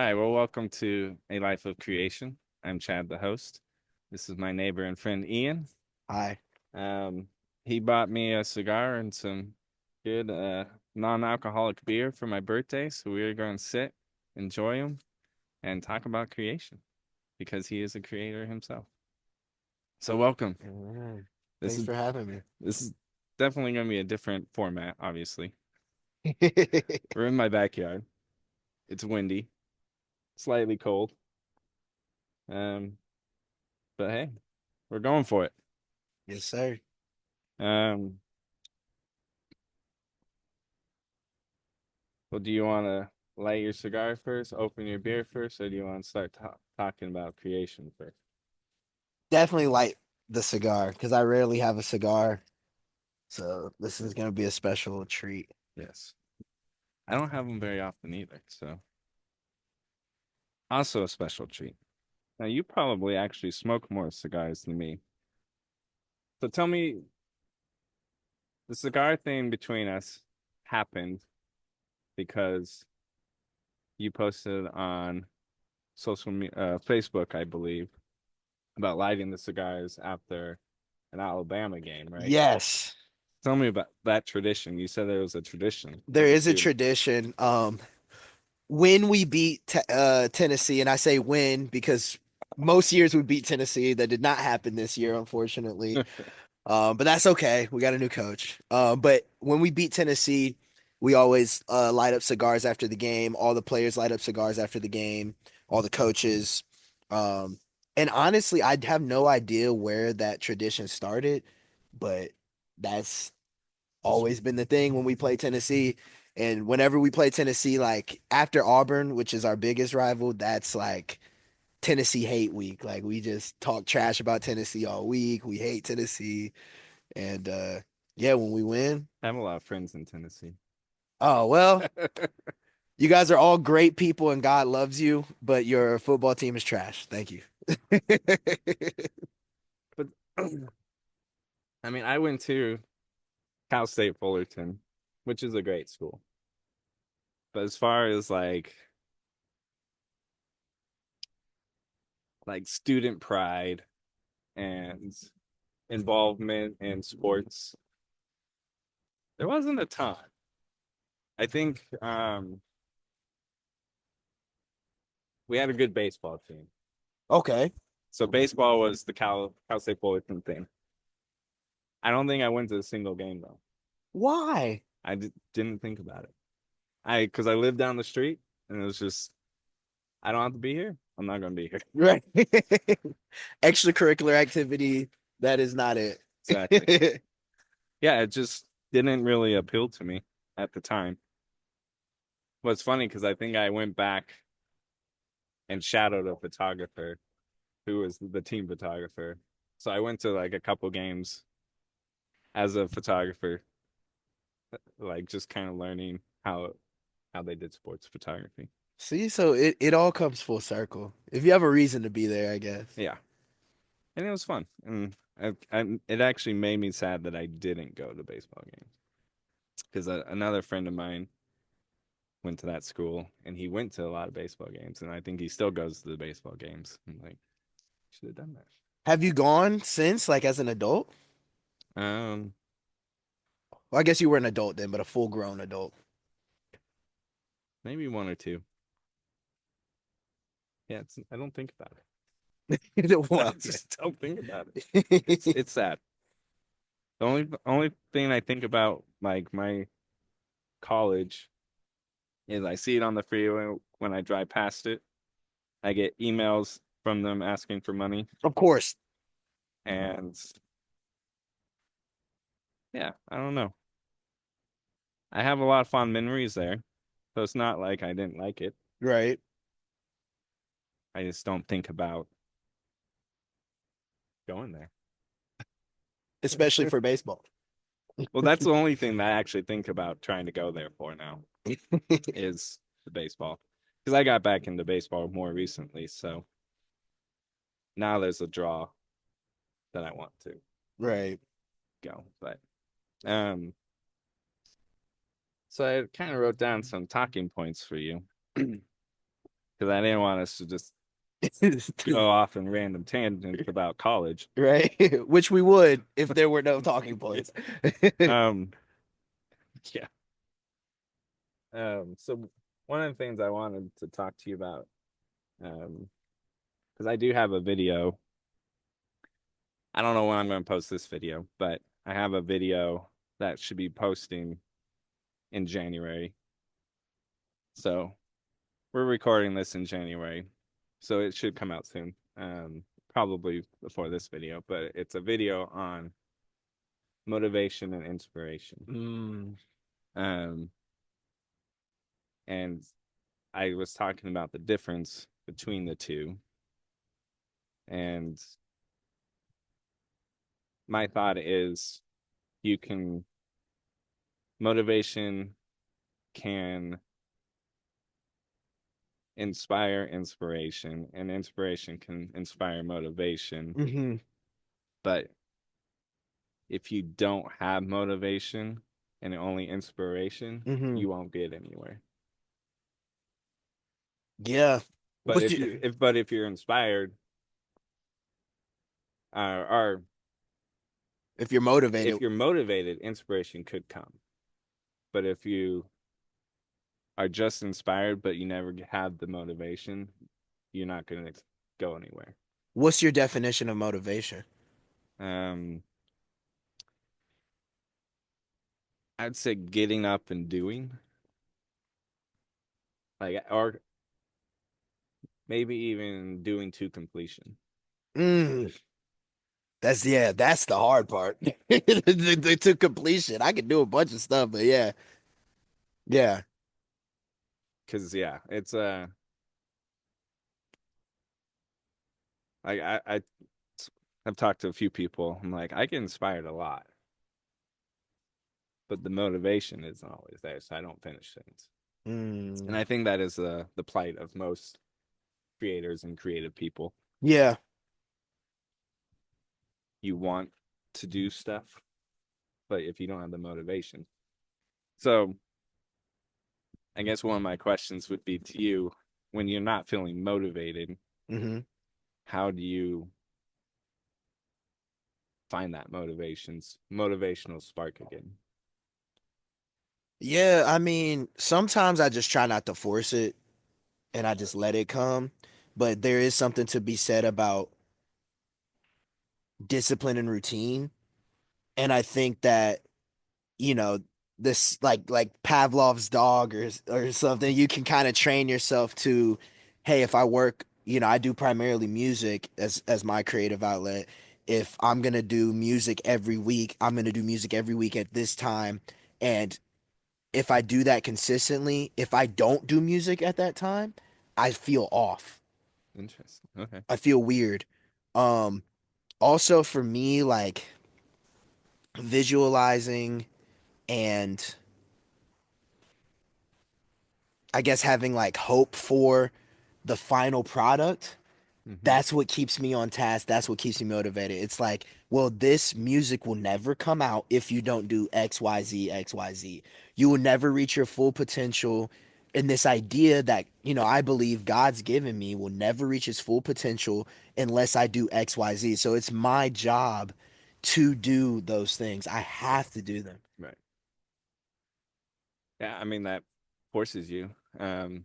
right, well, welcome to A Life of Creation. I'm Chad, the host. This is my neighbor and friend Ian. Hi. Um, he bought me a cigar and some good non-alcoholic beer for my birthday, so we're going to sit, enjoy them, and talk about creation because he is a creator himself. So welcome. All right. This Thanks is for having this is definitely going to be a different format, obviously. me. We're in my backyard. It's windy, slightly cold. Um, but hey, we're going for it. Yes, sir. Um, well, do you want to light your cigar first, open your beer first, or do you want to start talking about creation first? Definitely light the cigar because I rarely have a cigar. So this is going to be a special treat. Yes. I don't have them very often either, so also a special treat. Now, you probably actually smoke more cigars than me. So tell me, the cigar thing between us happened because you posted on Facebook, I believe, about lighting the cigars after an Alabama game, right? Yes, Tell me about that tradition. You said there was a tradition. there Was it is a too? tradition. When we beat Tennessee, and I say win because most years we beat Tennessee. That did not happen this year, unfortunately. But that's okay. We got a new coach. But when we beat Tennessee, we always light up cigars after the game. All the players light up cigars after the game. All the coaches. Um, and honestly, I have no idea where that tradition started, but that's always been the thing when we play Tennessee. And whenever we play Tennessee, like after Auburn, which is our biggest rival, that's like Tennessee hate week. Like we just talk trash about Tennessee all week. We hate Tennessee. And yeah, when we win, I have a lot of friends in Tennessee. oh well, you guys are all great people and God loves you, but your football team is trash. Thank you. But I mean, I went to Cal State Fullerton, which is a great school. But as far as like student pride and involvement in sports, there wasn't a ton. I think we had a good baseball team. Okay. So baseball was the Cal State Fullerton thing. I don't think I went to a single game though. Why? Didn't think about it. Because I live down the street and it was just I don't have to be here. I'm not gonna be here. Right. Extracurricular activity. That is not it. Exactly. Yeah, it just didn't really appeal to me at the time. Well, it's funny because I think I went back and shadowed a photographer who was the team photographer. So I went to like a couple games as a photographer, like just kind of learning how they did sports photography. See, so it all comes full circle. If you have a reason to be there, I guess. Yeah, and it was fun. And it actually made me sad that I didn't go to baseball games because another friend of mine went to that school and he went to a lot of baseball games and I think he still goes to the baseball games. I'm like, should have done Have you gone since, like as an adult? that. Well, I guess you were an adult then, but a full grown adult. Maybe one or two. Yeah, I don't think about it. I Well, just don't think about it. It's okay. it's sad. The only thing I think about like my college is I see it on the freeway when I drive past it. I get emails from them asking for money, Of course. and yeah, I don't know. I have a lot of fond memories there, so it's not like I didn't like it. Right. I just don't think about going there. Especially for baseball. Well, that's the only thing that I actually think about trying to go there for now is the baseball. Because I got back into baseball more recently, so now there's a draw that I want to Right. go. But um, so I kind of wrote down some talking points for you. Because because I didn't want us to just go off in random tangents about college. Right? Which we would if there were no talking Yeah. points. Um, yeah. So one of the things I wanted to talk to you about, because I do have a video. I don't know when I'm going to post this video, but I have a video that should be posting in January. So we're recording this in January, so it should come out soon. Probably before this video, but it's a video on motivation and inspiration. Mm, Um, and I was talking about the difference between the two, and my thought is you can motivation can inspire inspiration, and inspiration can inspire motivation. hmm But if you don't have motivation and only inspiration, hmm you won't get anywhere. Yeah. But What you if you're inspired, or if you're motivated? if you're motivated, inspiration could come. But if you are just inspired but you never have the motivation, you're not going to go anywhere. What's your definition of motivation? Um, I'd say getting up and doing, like, or maybe even doing to completion. Mm, that's yeah, that's the hard part. To completion. I can do a bunch of stuff, but yeah. Yeah. Because yeah, it's like I've talked to a few people. I'm like, I get inspired a lot, but the motivation isn't always there, so I don't finish things. And Mm, I think that is the plight of most creators and creative people. yeah. You want to do stuff, but if you don't have the motivation. So I guess one of my questions would be to you, when you're not feeling motivated, hmm how do you find that motivational spark again? Yeah, I mean, sometimes I just try not to force it and I just let it come. But there is something to be said about discipline and routine. And I think that, you know, this like Pavlov's dog or something, you can kind of train yourself to, hey, if I work, I do primarily music as my creative outlet. If I'm gonna do music every week, I'm gonna do music every week at this time. And if I do that consistently, if I don't do music at that time, I feel off. Interesting. Okay. I feel weird. Um, Also for me, like visualizing and I guess having like hope for the final product, Mm-hmm. that's what keeps me on task. That's what keeps me motivated. It's like, well, this music will never come out if you don't do XYZ, XYZ. You will never reach your full potential. And this idea that, I believe God's given me will never reach its full potential unless I do XYZ. So it's my job to do those things. I have to do them. Right. Yeah, I mean that forces you. Um,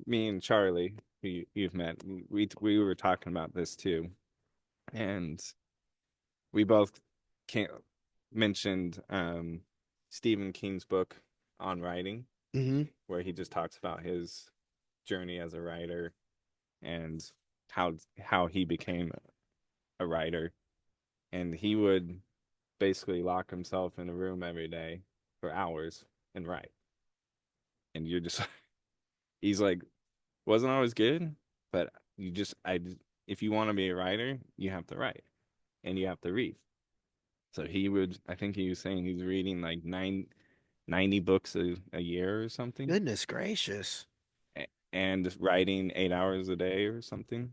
Me and Charlie, who you've met, we were talking about this too, and we both can't mentioned Stephen King's book on writing, hmm where he just talks about his journey as a writer and how he became a writer, and he would basically lock himself in a room every day for hours and write, and you're just he's like wasn't always good, but if you want to be a writer, you have to write and you have to read. So I think he was saying he's reading like 90 books a year or something, Goodness gracious. and writing 8 hours a day or something.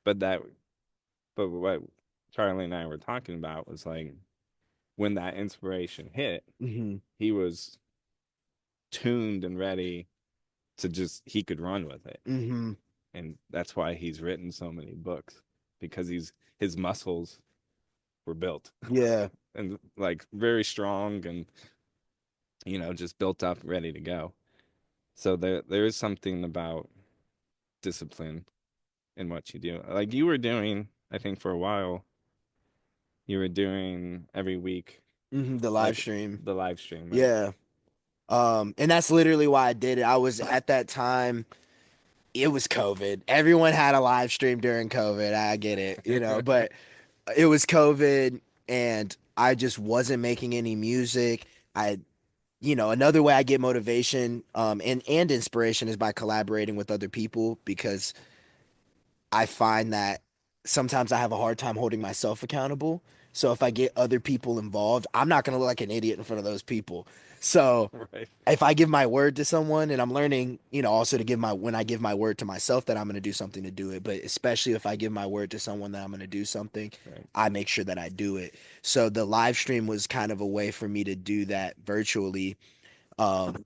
But but what Charlie and I were talking about was like when that inspiration hit, hmm he was tuned and ready to just he could run with it. Hmm. And that's why he's written so many books, because his muscles were built Yeah. and like very strong, and just built up, ready to go. So there is something about discipline in what you do. Like you were doing, I think for a while, you were doing every week, The live like stream. the live stream, right? Yeah. And that's literally why I did it. I was at that time, it was COVID. Everyone had a live stream during COVID. I get it, but it was COVID and I just wasn't making any music. Another way I get motivation, and inspiration is by collaborating with other people because I find that sometimes I have a hard time holding myself accountable. So if I get other people involved, I'm not going to look like an idiot in front of those people. So Right. if I give my word to someone, and I'm learning, also to give when I give my word to myself that I'm going to do something to do it, but especially if I give my word to someone that I'm going to do something, Right. I make sure that I do it. So the live stream was kind of a way for me to do that virtually. Um,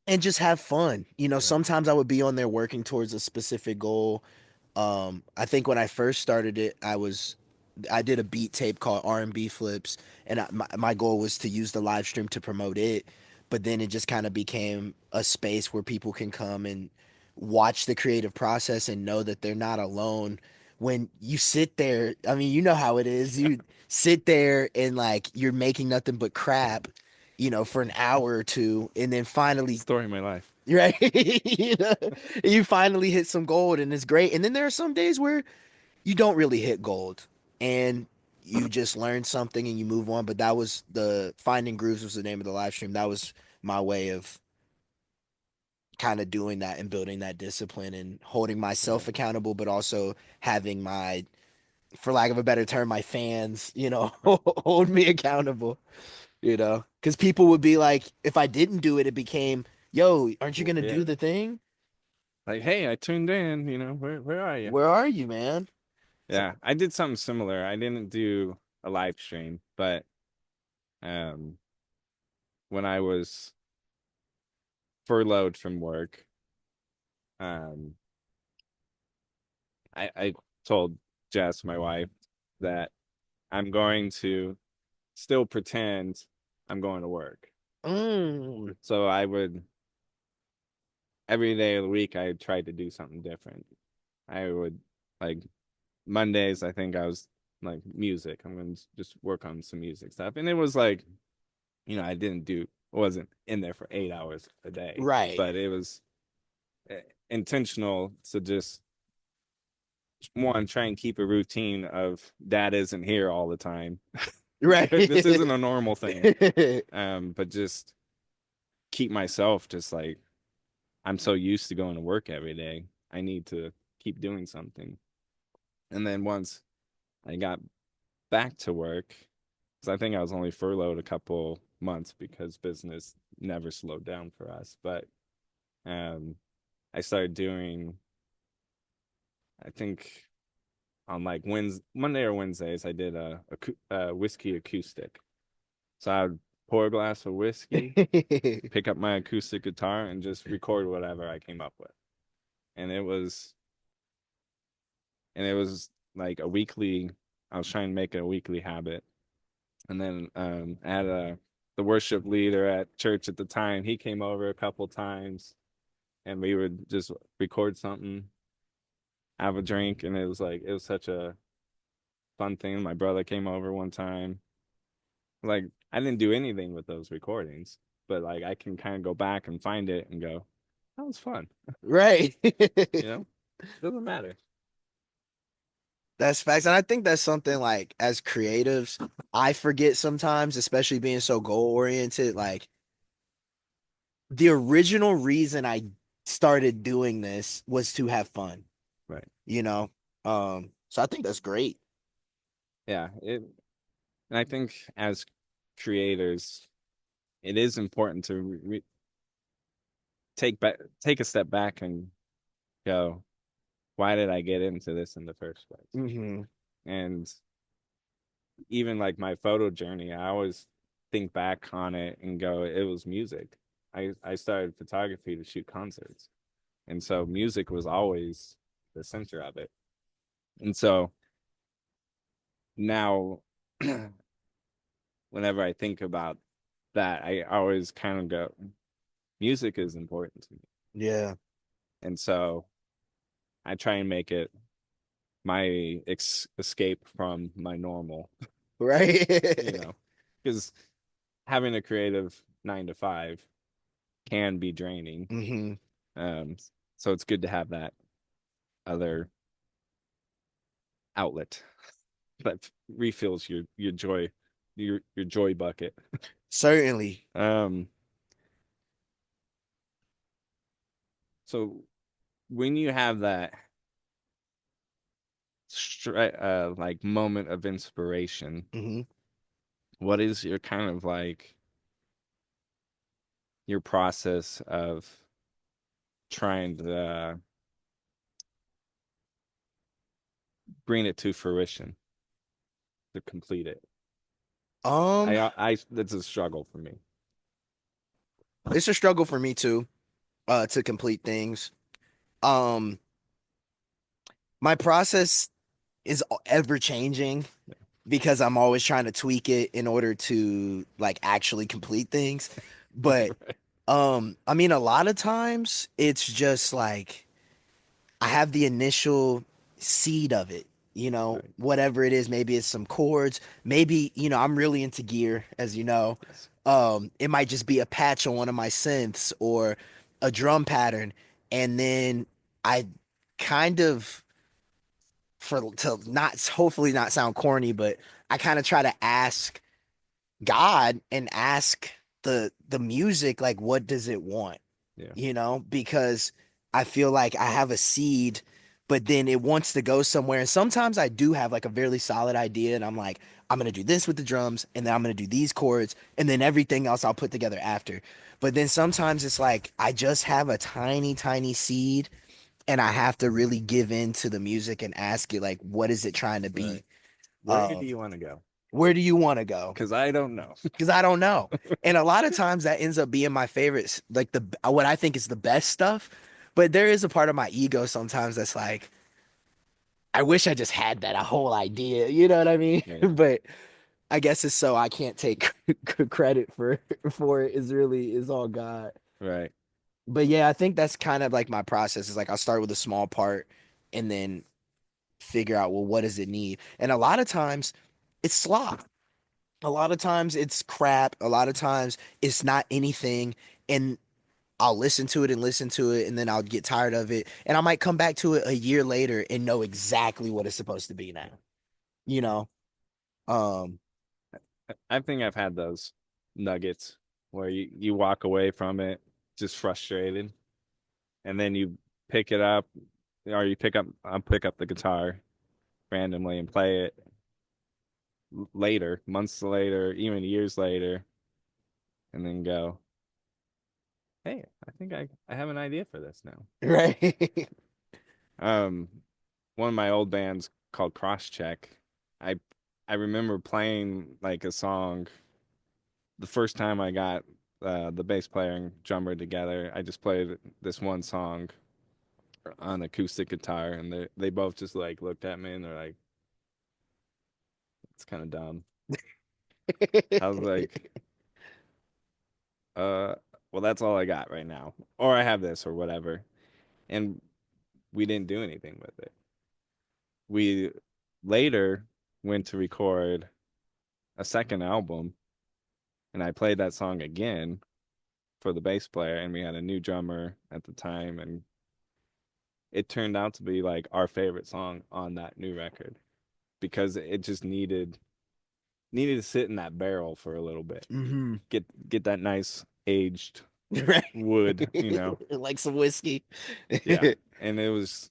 and just have fun. Right. Sometimes I would be on there working towards a specific goal. I think when I first started it, I did a beat tape called R&B Flips, and my goal was to use the live stream to promote it. But then it just kind of became a space where people can come and watch the creative process and know that they're not alone. When you sit there, I mean, you know how it is. Yeah. You sit there and like you're making nothing but crap, for an hour or two, and then finally, Story of my life. right, you finally hit some gold, and it's great. And then there are some days where you don't really hit gold and you just learn something and you move on. But that was the Finding Grooves was the name of the live stream. That was my way of kind of doing that and building that discipline and holding myself Right. accountable, but also having my, for lack of a better term, my fans, Right. hold me accountable, because people would be like, if I didn't do it, it became, yo, aren't you Well, going to yeah. do the thing? Like, hey, I tuned in, where are you? Where are you, man? So, Yeah, I did something similar. I didn't do a live stream, but um when I was furloughed from work, um I told Jess, my wife, that I'm going to still pretend I'm going to work. mm, So I would every day of the week I tried to do something different. I would like Mondays, I think I was like music. I'm gonna just work on some music stuff. And it was like, I wasn't in there for 8 hours a day, right, but it was intentional to just one, try and keep a routine of dad isn't here all the time. right. This isn't a normal thing. But just keep myself just like, I'm so used to going to work every day. I need to keep doing something. And then once I got back to work, because I think I was only furloughed a couple months because business never slowed down for us. But um, I started doing, I think on like Monday or Wednesdays, I did a whiskey acoustic. So I would pour a glass of whiskey, pick up my acoustic guitar, and just record whatever I came up with. And it was like a weekly. I was trying to make it a weekly habit. And then I had the worship leader at church at the time. He came over a couple times, and we would just record something, have a drink, and it was such a fun thing. My brother came over one time. Like I didn't do anything with those recordings, but like I can kind of go back and find it and go, that was fun. Right. You know, doesn't matter. That's facts. And I think that's something like as creatives, I forget sometimes, especially being so goal oriented. Like the original reason I started doing this was to have fun, Right. you know? So I think that's great. Yeah. And I think as creators, it is important to take a step back and go, why did I get into this in the first place? Hmm. And even like my photo journey, I always think back on it and go, it was music. I started photography to shoot concerts. And so music was always the center of it. And so now whenever I think about that, I always kind of go, music is important to me. Yeah. And so I try and make it my escape from my normal, you Right. know, because having a creative 9 to 5 can be draining. hmm Um, so it's good to have that other outlet that refills your joy, your joy bucket. Certainly. Um, so when you have that like moment of inspiration, hmm what is your kind of like your process of trying to bring it to fruition to complete it? Um, I that's a struggle for me. it's a struggle for me too, to complete things. Um, my process is ever changing because I'm always trying to tweak it in order to like actually complete things. But Right, I mean a lot of times it's just like I have the initial seed of it, right, whatever it is. Maybe it's some chords. Maybe, I'm really into gear, as you know. yes, It might just be a patch on one of my synths or a drum pattern. And then I kind of, for to not hopefully not sound corny, but I kind of try to ask God and ask the music like what does it want? yeah, Because I feel like I have a seed, but then it wants to go somewhere. And sometimes I do have like a really solid idea, and I'm like, I'm gonna do this with the drums, and then I'm gonna do these chords, and then everything else I'll put together after. But then sometimes it's like I just have a tiny, tiny seed, and I have to really give in to the music and ask it like, what is it trying to right. be? Where do Um, you want to go? where do you want to go? Because I don't know. Because I don't know. And a lot of times that ends up being my favorites, like the what I think is the best stuff. But there is a part of my ego sometimes that's like, I wish I just had that a whole idea. You know what I mean? Yeah, But I guess it's so I can't take credit for it. Is really is all God. right. But yeah, I think that's kind of like my process. Is like I'll start with a small part and then figure out, well, what does it need? And a lot of times it's slop. A lot of times it's crap. A lot of times it's not anything. And I'll listen to it and listen to it, and then I'll get tired of it. And I might come back to it a year later and know exactly what it's supposed to be now. You know? Um, I think I've had those nuggets where you walk away from it just frustrated, and then you pick it up, or you pick up the guitar randomly and play it later, months later, even years later, and then go, hey, I think I have an idea for this now. right. Um, one of my old bands called Crosscheck, I I remember playing like a song the first time I got the bass player and drummer together. I just played this one song on acoustic guitar, and they both just like looked at me and they're like, "It's kind of dumb." I was like, "Uh, well, that's all I got right now, or I have this or whatever." And we didn't do anything with it. We later went to record a second album, and I played that song again for the bass player, and we had a new drummer at the time, and it turned out to be like our favorite song on that new record because it just needed to sit in that barrel for a little bit. hmm Get that nice aged Right. wood, Like some whiskey. Yeah. And it was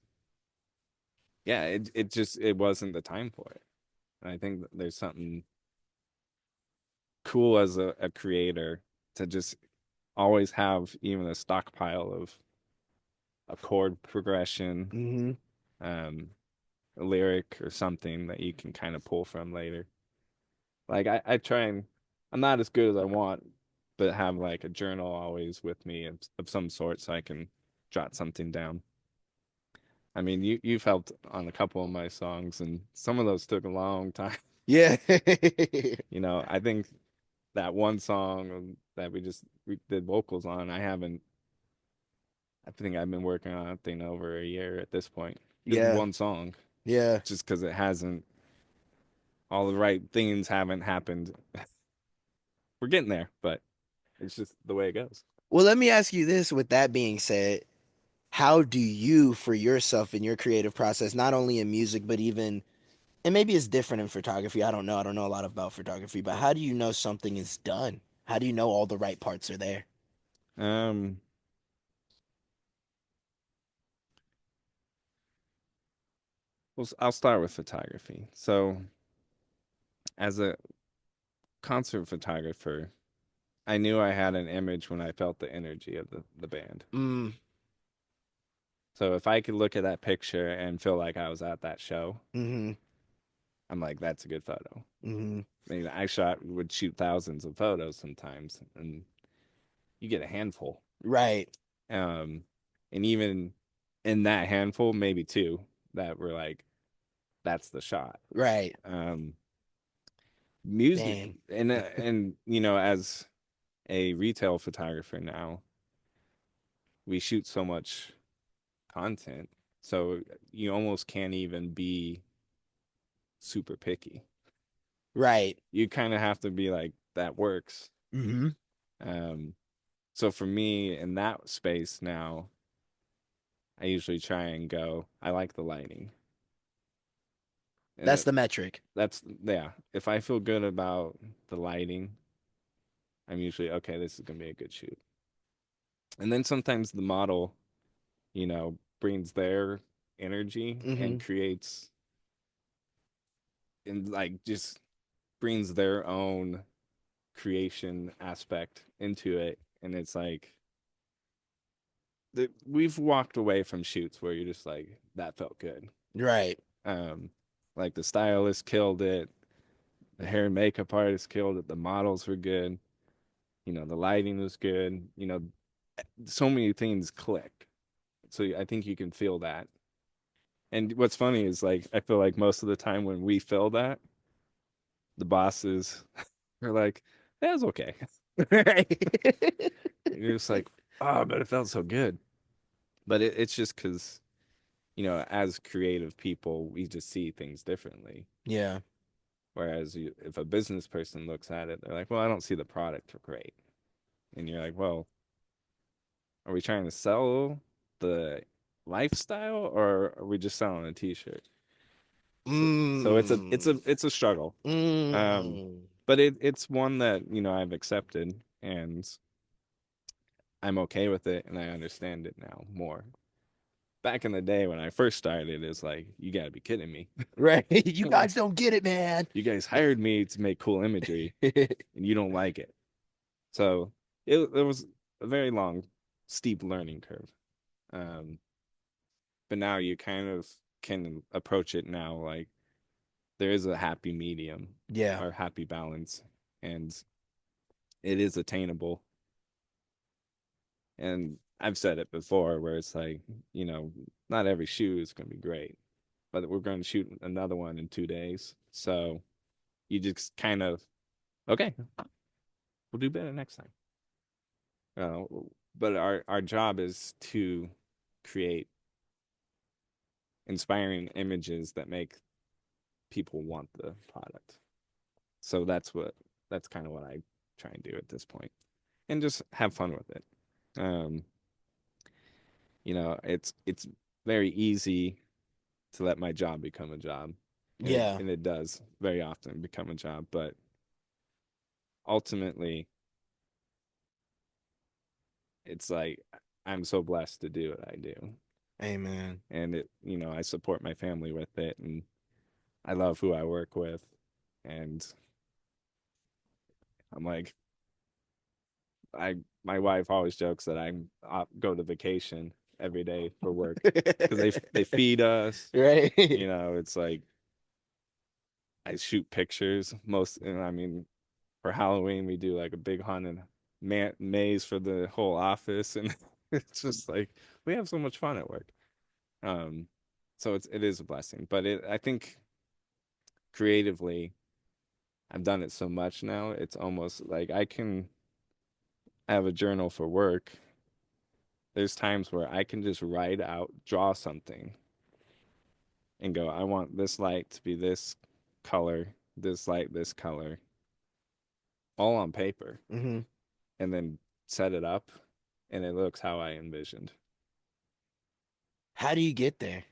yeah, it just it wasn't the time for it. And I think that there's something cool as a creator to just always have even a stockpile of a chord progression, hmm um, a lyric or something that you can kind of pull from later. Like I try and I'm not as good as I want, but have like a journal always with me of some sort so I can jot something down. I mean, you've helped on a couple of my songs, and some of those took a long time. Yeah. I think that one song that we did vocals on, I think I've been working on it thing over a year at this point. Just Yeah. one song, Yeah. just because it hasn't, all the right things haven't happened. We're getting there, but it's just the way it goes. Well, let me ask you this with that being said, how do you for yourself in your creative process, not only in music, but even, and maybe it's different in photography. I don't know. I don't know a lot about photography, but how do you know something is done? How do you know all the right parts are there? Um, well, I'll start with photography. So, as a concert photographer, I knew I had an image when I felt the energy of the band. Mm, So if I could look at that picture and feel like I was at that show, mm-hmm, I'm like, that's a good photo. mm-hmm. I mean, would shoot thousands of photos sometimes, and you get a handful. Right, Um, and even in that handful, maybe two that were like, that's the shot. right. Um, Music, Dang. as a retail photographer now, we shoot so much content, so you almost can't even be super picky. Right. You kind of have to be like, that works. Mm-hmm. Um, so for me in that space now, I usually try and go, I like the lighting. And That's the metric. yeah. If I feel good about the lighting, I'm usually okay, this is gonna be a good shoot. And then sometimes the model, brings their energy Mm-hmm. and creates and like just brings their own creation aspect into it. And it's like we've walked away from shoots where you're just like, that felt good. Right. Um, like the stylist killed it, the hair and makeup artist killed it, the models were good, the lighting was good, so many things clicked. So I think you can feel that. And what's funny is like I feel like most of the time when we feel that, the bosses are like, that was okay. Right. And you're just like, oh, but it felt so good. But it's just because, as creative people, we just see things differently. Yeah. Whereas if a business person looks at it, they're like, well, I don't see the product for great. And you're like, well, are we trying to sell the lifestyle or are we just selling a t-shirt? So Mm. it's a struggle. Um, Mm. but it's one that, I've accepted and I'm okay with it and I understand it now more. Back in the day when I first started, it's like, you gotta be kidding me. Right. You guys don't get it, man. You guys hired me to make cool imagery and you don't like it. So it was a very long, steep learning curve. Um, but now you kind of can approach it now like there is a happy medium Yeah. or happy balance, and it is attainable. And I've said it before where it's like, not every shoe is going to be great, but we're going to shoot another one in 2 days. So you just kind of, okay, we'll do better next time. Uh, but our job is to create inspiring images that make people want the product. So that's kind of what I try and do at this point, and just have fun with it. Um, it's very easy to let my job become a job, and it Yeah. and it does very often become a job. But ultimately, it's like I'm so blessed to do what I do, Amen. and I support my family with it, and I love who I work with, and I'm like, I my wife always jokes that I go to vacation every day for work because they feed us. Right. It's like I shoot pictures most, and I mean, for Halloween we do like a big haunted maze for the whole office, and it's just like we have so much fun at work. Um, so it is a blessing, but I think creatively, I've done it so much now. It's almost like I can have a journal for work. There's times where I can just write out, draw something, and go, I want this light to be this color, this light, this color, all on paper, Hmm. and then set it up, and it looks how I envisioned. How do you get there?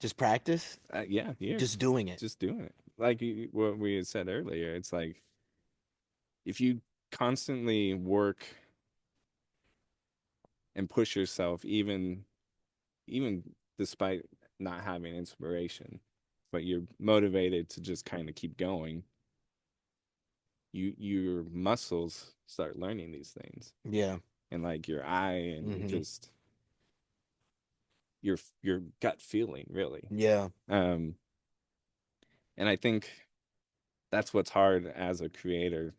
Just practice? Yeah, Just years, doing it. just doing it. Like what we had said earlier, it's like if you constantly work and push yourself, even despite not having inspiration, but you're motivated to just kind of keep going, your muscles start learning these things, Yeah. and like your eye and your Hmm. just your gut feeling really. Yeah. um and I think that's what's hard as a creator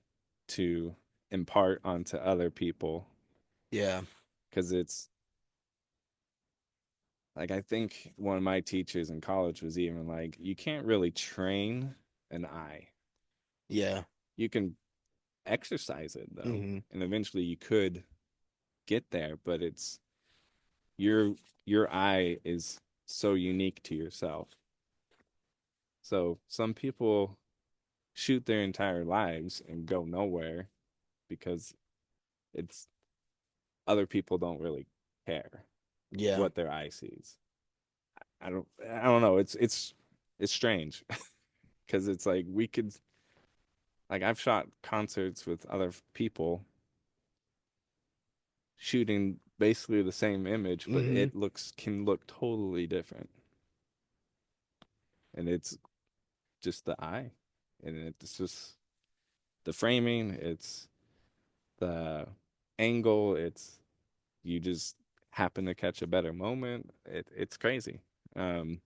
to impart onto other people, Yeah. because it's like I think one of my teachers in college was even like, you can't really train an eye. Yeah. You can exercise it though, Hmm. and eventually you could get there, but it's your your eye is so unique to yourself. So some people shoot their entire lives and go nowhere because it's other people don't really care Yeah. what their eye sees. I don't know. It's strange because it's like we could, like, I've shot concerts with other people shooting basically the same image, but Hmm. it looks can look totally different, and it's just the eye, and it's just the framing, it's the angle, it's you just happen to catch a better moment. It's crazy. Um,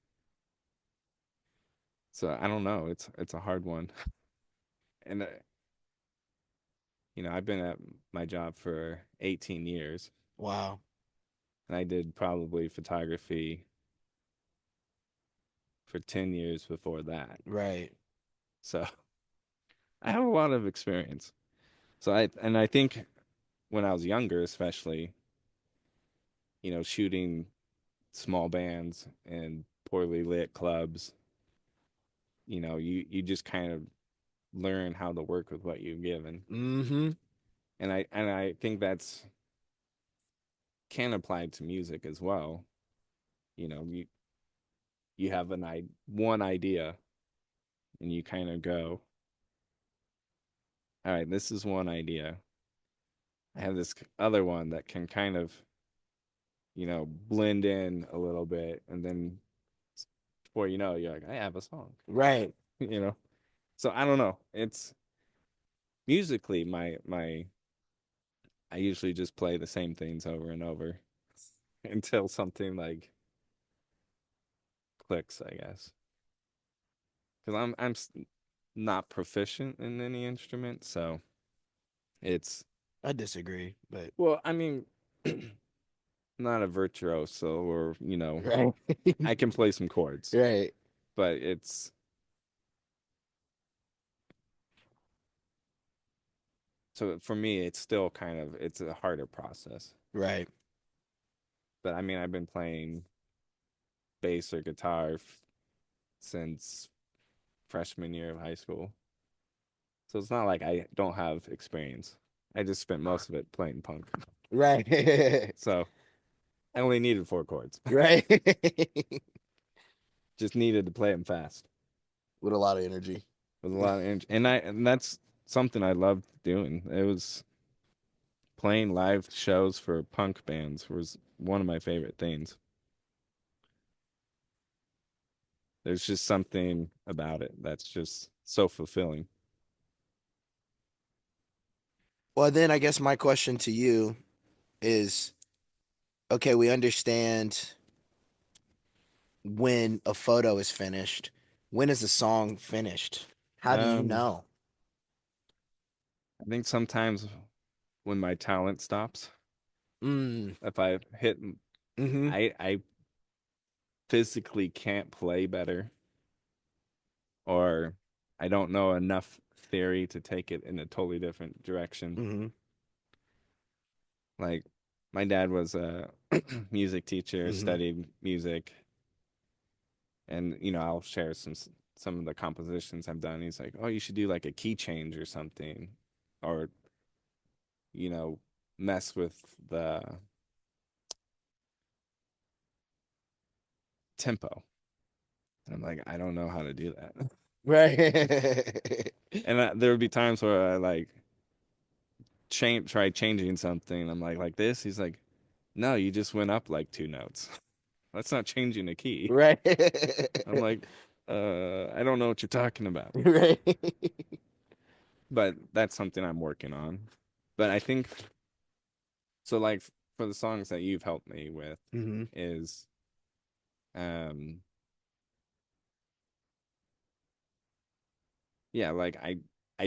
so I don't know. It's a hard one, and I've been at my job for 18 years, Wow. and I did probably photography for 10 years before that. Right. So I have a lot of experience. So I think when I was younger, especially, shooting small bands and poorly lit clubs, you just kind of learn how to work with what you're given. Hmm. And I think that's can apply to music as well. You have one idea, and you kind of go, all right, this is one idea. I have this other one that can kind of, blend in a little bit, and then before you know, you're like, I have a song, Right. you know. So I don't know. It's musically my I usually just play the same things over and over until something like clicks, I guess. Because not proficient in any instrument, so it's I disagree, but well, I mean, not a virtuoso, or right. I can play some chords, Right. but so for me, it's still kind of it's a harder process. Right. But I mean, I've been playing bass or guitar since freshman year of high school. So it's not like I don't have experience. I just spent most of it playing punk. Right. So I only needed four chords. Right. Just needed to play them fast With a lot of energy. with a lot of energy. And that's something I loved doing. It was playing live shows for punk bands was one of my favorite things. There's just something about it that's just so fulfilling. Well, then I guess my question to you is, okay, we understand when a photo is finished. When is a song finished? How do you Um, know? I think sometimes when my talent stops. Mm. If I hit, Hmm. I physically can't play better, or I don't know enough theory to take it in a totally different direction. Hmm. Like my dad was a music teacher, Hmm. studied music, and I'll share some of the compositions I've done. He's like, "Oh, you should do like a key change or something, or you know, mess with the tempo." And I'm like, I don't know how to do that. Right. And there would be times where I like try changing something. I'm like this. He's like, no, you just went up like two notes. That's not changing a key. Right. I'm like, I don't know what you're talking about. Right. But that's something I'm working on. But I think so. Like for the songs that you've helped me with, Hmm. is um yeah, like I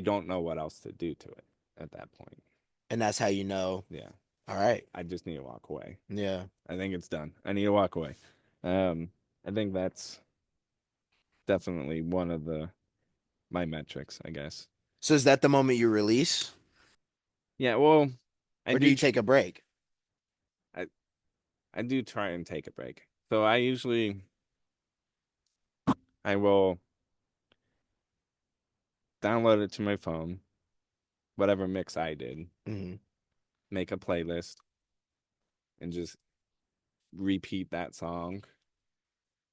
don't know what else to do to it at that point. And that's how you know. Yeah, All right. I just need to walk away. Yeah. I think it's done. I need to walk away. Um, I think that's definitely one of the my metrics, I guess. So is that the moment you release, Yeah, well, I or do do you tr take a break? I I do try and take a break. So I usually I will download it to my phone, whatever mix I did, Hmm. make a playlist, and just repeat that song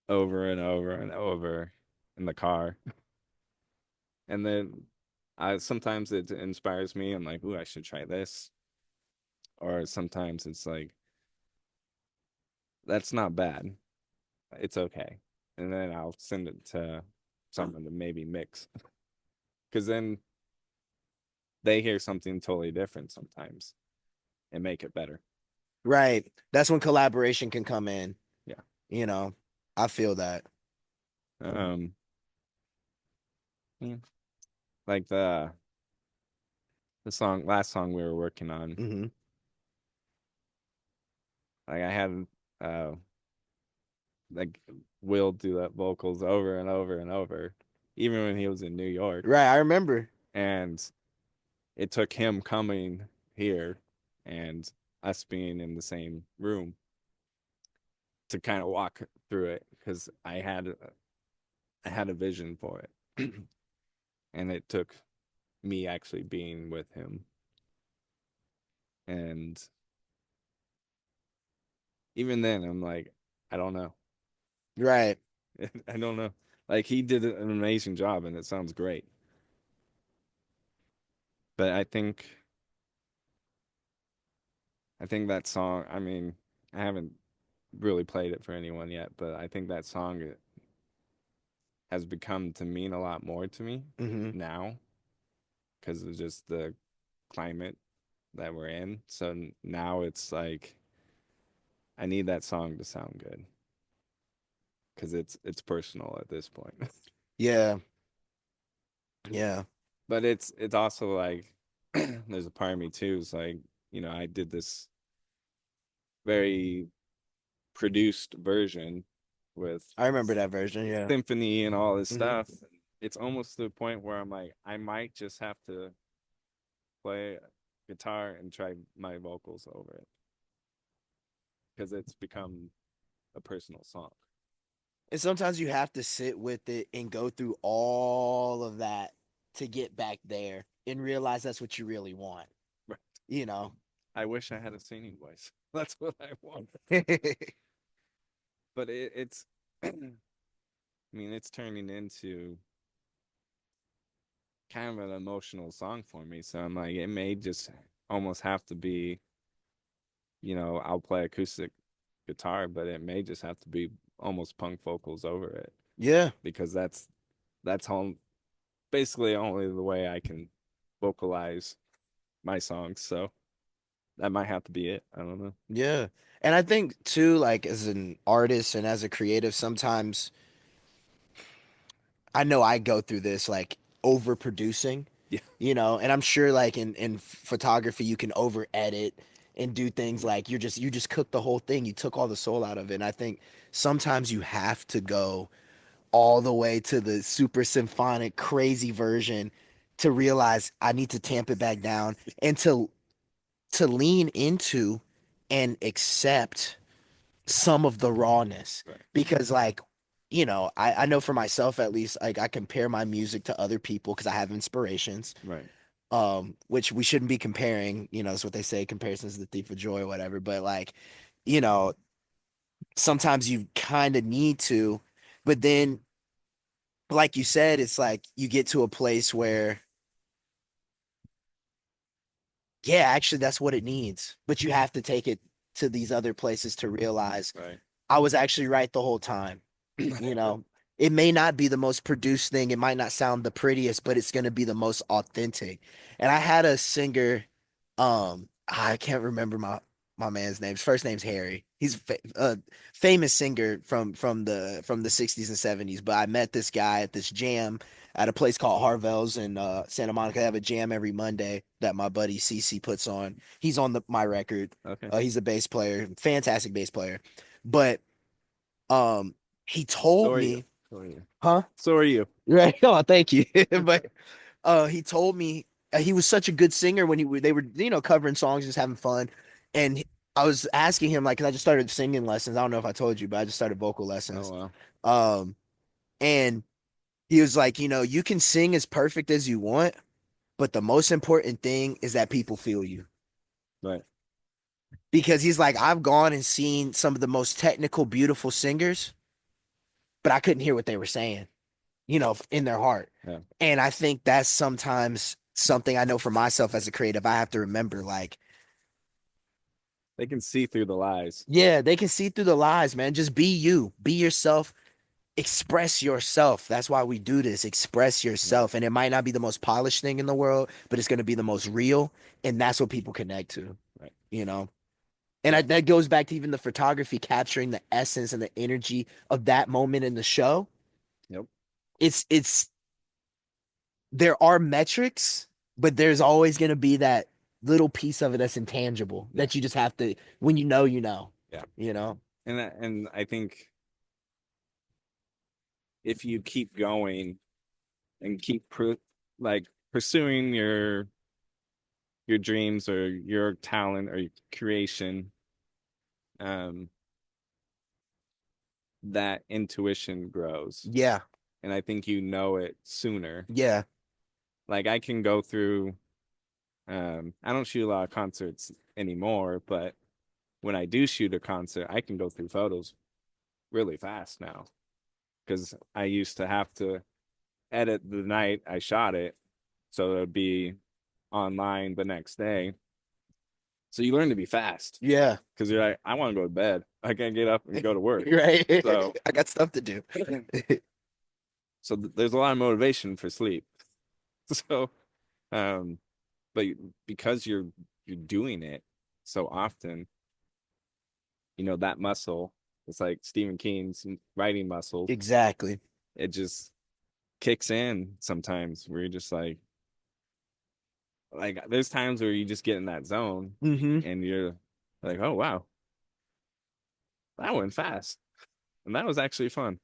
over and over and over in the car. And then I sometimes it inspires me. I'm like, ooh, I should try this. Or sometimes it's like, that's not bad. It's okay. And then I'll send it to someone to maybe mix. Because then they hear something totally different sometimes and make it better. Right. That's when collaboration can come in. Yeah. You know, I feel that. Um, yeah. Like the song last song we were working on. Hmm. Like I had uh like Will do that vocals over and over and over, even when he was in New York. Right. I remember. And it took him coming here and us being in the same room to kind of walk through it because I had a vision for it, and it took me actually being with him. And even then, I'm like, I don't know. Right. I don't know. Like he did an amazing job, and it sounds great. But I think that song. I mean, I haven't really played it for anyone yet, but I think that song has become to mean a lot more to me Hmm. now because of just the climate that we're in. So now it's like I need that song to sound good because it's personal at this point. Yeah. Yeah. But it's also like there's a part of me too. It's like I did this very produced version with I remember that version. Yeah. symphony and all this Hmm. stuff. It's almost to the point where I'm like, I might just have to play guitar and try my vocals over it because it's become a personal song. And sometimes you have to sit with it and go through all of that to get back there and realize that's what you really want, Right. you know? I wish I had a singing voice. That's what I want. But it's, I mean, it's turning into kind of an emotional song for me. So I'm like, it may just almost have to be, I'll play acoustic guitar, but it may just have to be almost punk vocals over it Yeah. because that's all basically only the way I can vocalize my songs. So that might have to be it. I don't know. Yeah. And I think too, like as an artist and as a creative, sometimes I know I go through this like overproducing. Yeah. And I'm sure like in photography you can over edit and do things like you just cook the whole thing. You took all the soul out of it. And I think sometimes you have to go all the way to the super symphonic crazy version to realize I need to tamp it back down and to lean into and accept some of the rawness Right. because like I know for myself at least like I compare my music to other people because I have inspirations, Right. which we shouldn't be comparing. That's what they say, comparison's the thief of joy or whatever. But like, you know sometimes you kind of need to, but then like you said, it's like you get to a place where yeah, actually that's what it needs, but you have to take it to these other places to realize Right. I was actually right the whole time. You know, it may not be the most produced thing, it might not sound the prettiest, but it's going to be the most authentic. And I had a singer, I can't remember my man's name. His first name's Harry. He's a famous singer from the 60s and 70s, but I met this guy at this jam at a place called Harvell's in Santa Monica. They have a jam every Monday that my buddy CC puts on. He's on my record. Okay. He's a bass player, fantastic bass player. But um, he So told are you. me, So are you. huh? So are you. Right. Oh, thank you. But he told me he was such a good singer when they were covering songs, just having fun, and I was asking him like, 'cause I just started singing lessons. I don't know if I told you, but I just started vocal Oh lessons. wow. Um, and he was like, you can sing as perfect as you want, but the most important thing is that people feel you. Right. Because he's like, I've gone and seen some of the most technical, beautiful singers, but I couldn't hear what they were saying, in their heart. Yeah. And I think that's sometimes something I know for myself as a creative, I have to remember like, They can see through the lies. yeah, they can see through the lies, man. Just be you, be yourself, express yourself. That's why we do this. Express Right. yourself. And it might not be the most polished thing in the world, but it's going to be the most real. And that's what people connect to, Right. you know? And Yeah. that goes back to even the photography, capturing the essence and the energy of that moment in the show. Yep. It's there are metrics, but there's always going to be that little piece of it that's intangible Yeah. that you just have to, when you know, Yeah. you know? And I think if you keep going and keep like pursuing your dreams or your talent or your creation, um, that intuition grows. Yeah. And I think you know it sooner. Yeah. Like I can go through I don't shoot a lot of concerts anymore, but when I do shoot a concert, I can go through photos really fast now because I used to have to edit the night I shot it so it would be online the next day. So you learn to be fast Yeah. because you're like, I want to go to bed. I can't get up and go to work. Right. So I got stuff to do. there's a lot of motivation for sleep. So um but because you're doing it so often, that muscle, it's like Stephen King's writing muscle. Exactly. It just kicks in sometimes where you're just like there's times where you just get in that zone Hmm. and you're like, oh wow, that went fast. And that was actually fun.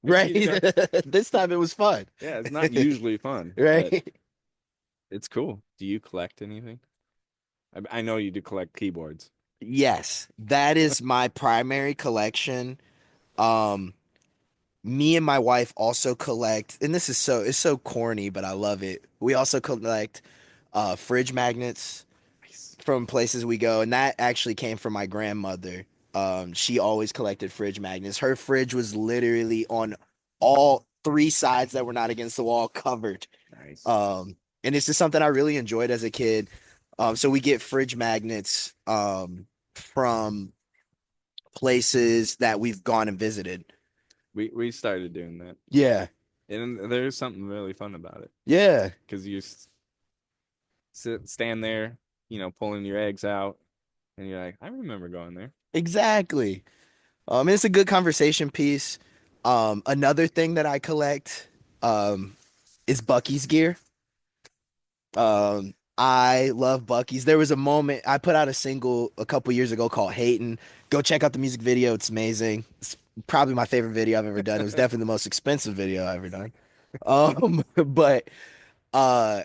Right. You know? This time it was fun. Yeah, it's not usually fun, but Right. it's cool. Do you collect anything? I know you do collect keyboards. Yes, that is my primary collection. Um, Me and my wife also collect, and it's so corny, but I love it. We also collect fridge magnets Nice. from places we go, and that actually came from my grandmother. She always collected fridge magnets. Her fridge was literally on all three sides that were not against the wall covered. Nice. Um, and it's just something I really enjoyed as a kid. So we get fridge magnets from places that we've gone and visited. We started doing that. Yeah. And there's something really fun about it Yeah. because you stand there, pulling your eggs out, and you're like, I remember going there. Exactly. It's a good conversation piece. Another thing that I collect, is Bucky's gear. I love Bucky's. There was a moment I put out a single a couple years ago called Hatin'. Go check out the music video. It's amazing. It's probably my favorite video I've ever done. It was definitely the most expensive video I've ever done. But uh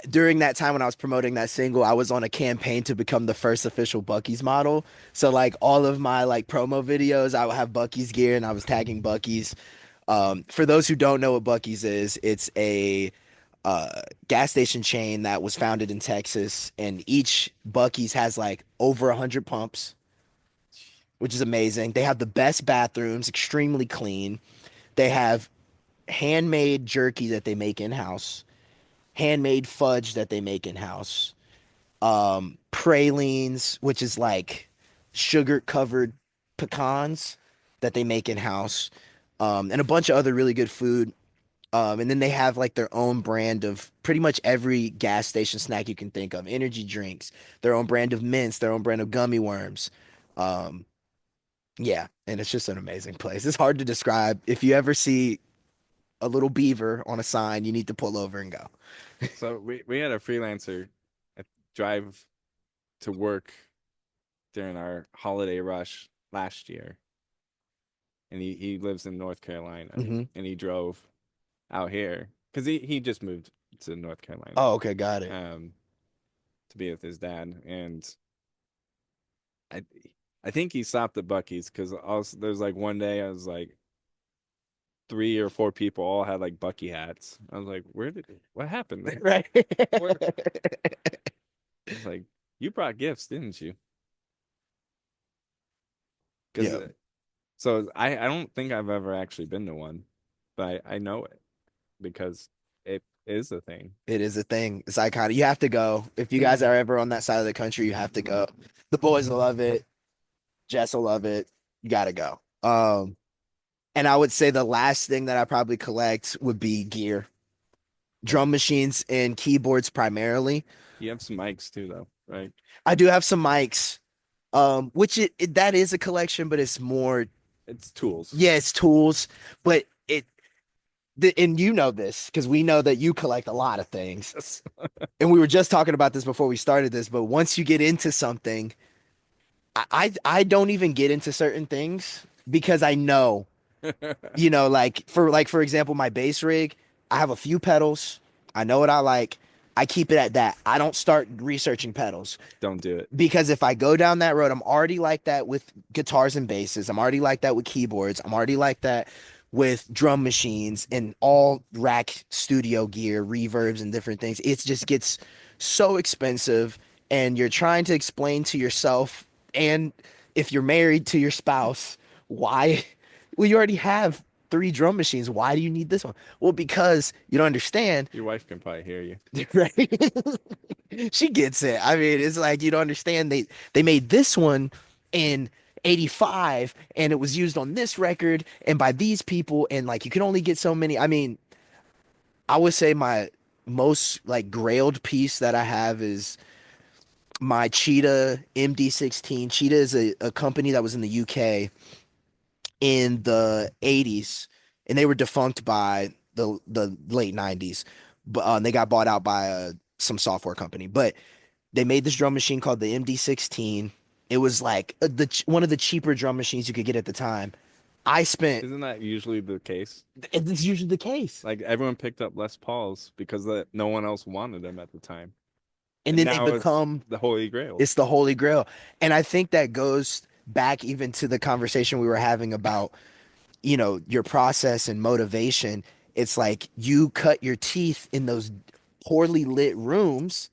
during that time when I was promoting that single, I was on a campaign to become the first official Bucky's model. So like all of my like promo videos, I would have Bucky's gear and I was tagging Bucky's. For those who don't know what Bucky's is, it's a gas station chain that was founded in Texas, and each Bucky's has like over 100 pumps, which is amazing. They have the best bathrooms, extremely clean. They have handmade jerky that they make in house, handmade fudge that they make in house, pralines, which is like sugar covered pecans that they make in house, and a bunch of other really good food. And then they have like their own brand of pretty much every gas station snack you can think of, energy drinks, their own brand of mints, their own brand of gummy worms. Um, yeah, and it's just an amazing place. It's hard to describe. If you ever see a little beaver on a sign, you need to pull over and go. So we had a freelancer drive to work during our holiday rush last year, and he lives in North Carolina, Hmm. and he drove out here because he just moved to North Carolina, Oh, okay, got it. um, to be with his dad, and I I think he stopped at Bucky's because also there's like one day I was like 3 or 4 people all had like Bucky hats. I was like, what happened there? Right. Where, I was like, you brought gifts, didn't you? Because Yeah, so I don't think I've ever actually been to one, but I know it because it is a thing. it is a thing. It's iconic. You have to go. If you guys are ever on that side of the country, you have to go. The boys will love it. Jess will love it. You gotta go. And I would say the last thing that I probably collect would be gear, Yeah. drum machines and keyboards primarily. You have some mics too, though, right? I do have some mics, which that is a collection, but it's more, It's tools. yeah, it's tools, but and you know this because we know that you collect a lot of things. Yes. And we were just talking about this before we started this, but once you get into something, I don't even get into certain things because I know, like for example, my bass rig, I have a few pedals. I know what I like. I keep it at that. I don't start researching pedals Don't do it. because if I go down that road, I'm already like that with guitars and basses. I'm already like that with keyboards. I'm already like that with drum machines and all rack studio gear, reverbs and different things. It just gets so expensive and you're trying to explain to yourself and if you're married to your spouse, why well you already have three drum machines. Why do you need this one? Well, because you don't understand, Your wife can probably hear you. right? She gets it. I mean, it's like you don't understand. They made this one in 85 and it was used on this record and by these people and like you can only get so many. I mean, I would say my most like grailed piece that I have is my Cheetah MD16. Cheetah is a company that was in the UK in the 80s and they were defunct by the late 90s. But they got bought out by some software company. But they made this drum machine called the MD16. It was like one of the cheaper drum machines you could get at the time. I spent, Isn't that usually the case? it's usually the case. Like everyone picked up Les Pauls because no one else wanted them at the time, And and then they now it's become, the Holy Grail. it's the holy grail. And I think that goes back even to the conversation we were having about, your process and motivation. It's like you cut your teeth in those poorly lit rooms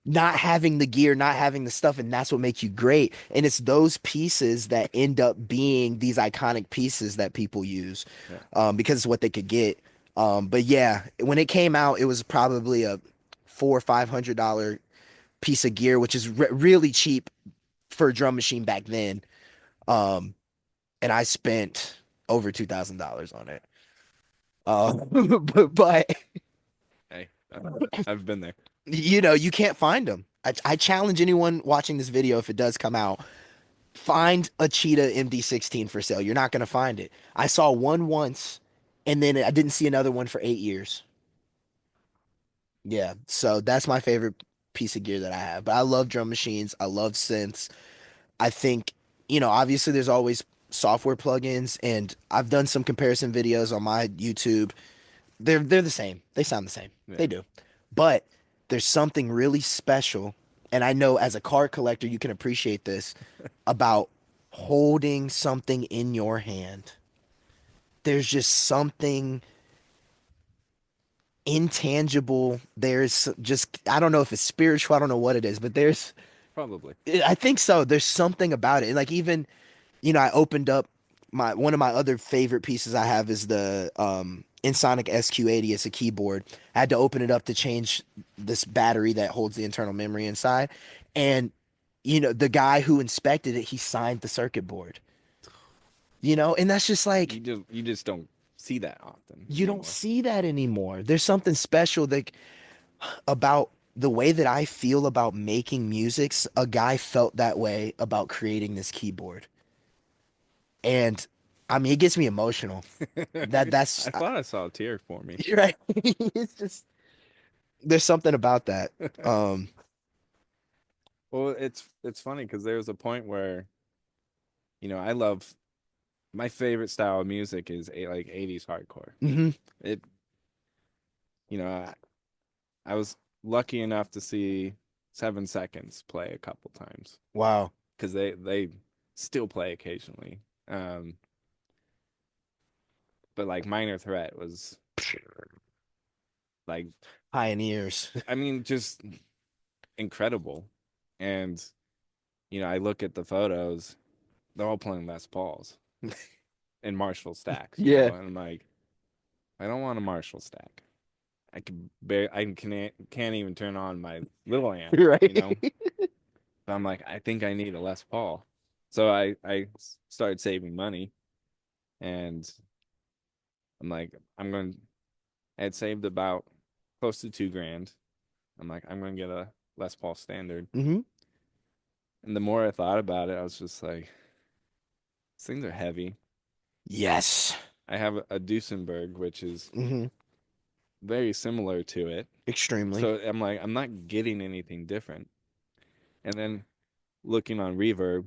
not having the gear, not having the stuff, and that's what makes you great. And it's those pieces that end up being these iconic pieces that people use, Yeah. because it's what they could get. But yeah, when it came out, it was probably a $400 or $500 piece of gear, which is really cheap for a drum machine back then. Um, and I spent over $2,000 on it. But Hey, I've been there. you can't find them. I challenge anyone watching this video, if it does come out, find a Cheetah MD16 for sale. You're not going to find it. I saw one once, and then I didn't see another one for 8 years. Yeah, so that's my favorite piece of gear that I have. But I love drum machines. I love synths. I think, obviously there's always software plugins, and I've done some comparison videos on my YouTube. They're the same. They sound the same. Yeah, They do. But there's something really special, and I know as a card collector you can appreciate this about holding something in your hand. There's just something intangible. There's just I don't know if it's spiritual, I don't know what it is, but probably. I think so. There's something about it. And like even, I opened up my one of my other favorite pieces I have is the Insonic SQ80. It's a keyboard. I had to open it up to change this battery that holds the internal memory inside. And the guy who inspected it, he signed the circuit board. And that's just like You just don't see that often you don't anymore. see that anymore. There's something special that about the way that I feel about making music. A guy felt that way about creating this keyboard. And I mean, it gets me emotional. That's I thought I saw a tear for me. you're right. It's just there's something about that. Um, Well, it's funny because there was a point where I love my favorite style of music is like 80s hardcore. mhm. It you know I was lucky enough to see 7 Seconds play a couple times Wow. because they still play occasionally. But like Minor Threat was like Pioneers. I mean just incredible, and I look at the photos, they're all playing Les Pauls and Marshall stacks, Yeah. and I'm like, I don't want a Marshall stack. I can't even turn on my little amp. Right. But I'm like, I think I need a Les Paul. So I started saving money, and I'm like, I had saved about close to 2 grand. I'm like, I'm gonna get a Les Paul standard. hmm And the more I thought about it, I was just like, these things are heavy. Yes. I have a Duesenberg, which is hmm very similar to it. Extremely. So I'm like, I'm not getting anything different. And then looking on Reverb,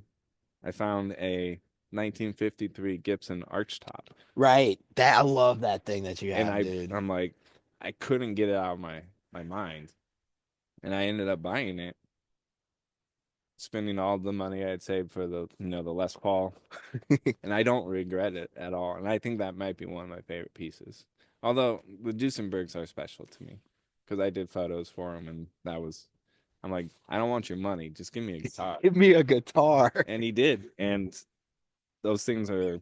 I found a 1953 Gibson Archtop, Right. That I love that thing that you and have, dude. I'm like, I couldn't get it out of my mind, and I ended up buying it, spending all the money I had saved for the Les Paul, and I don't regret it at all. And I think that might be one of my favorite pieces. Although the Duesenbergs are special to me because I did photos for them, and I'm like, I don't want your money, just give me a guitar. Give me a guitar. And he did, and those things are,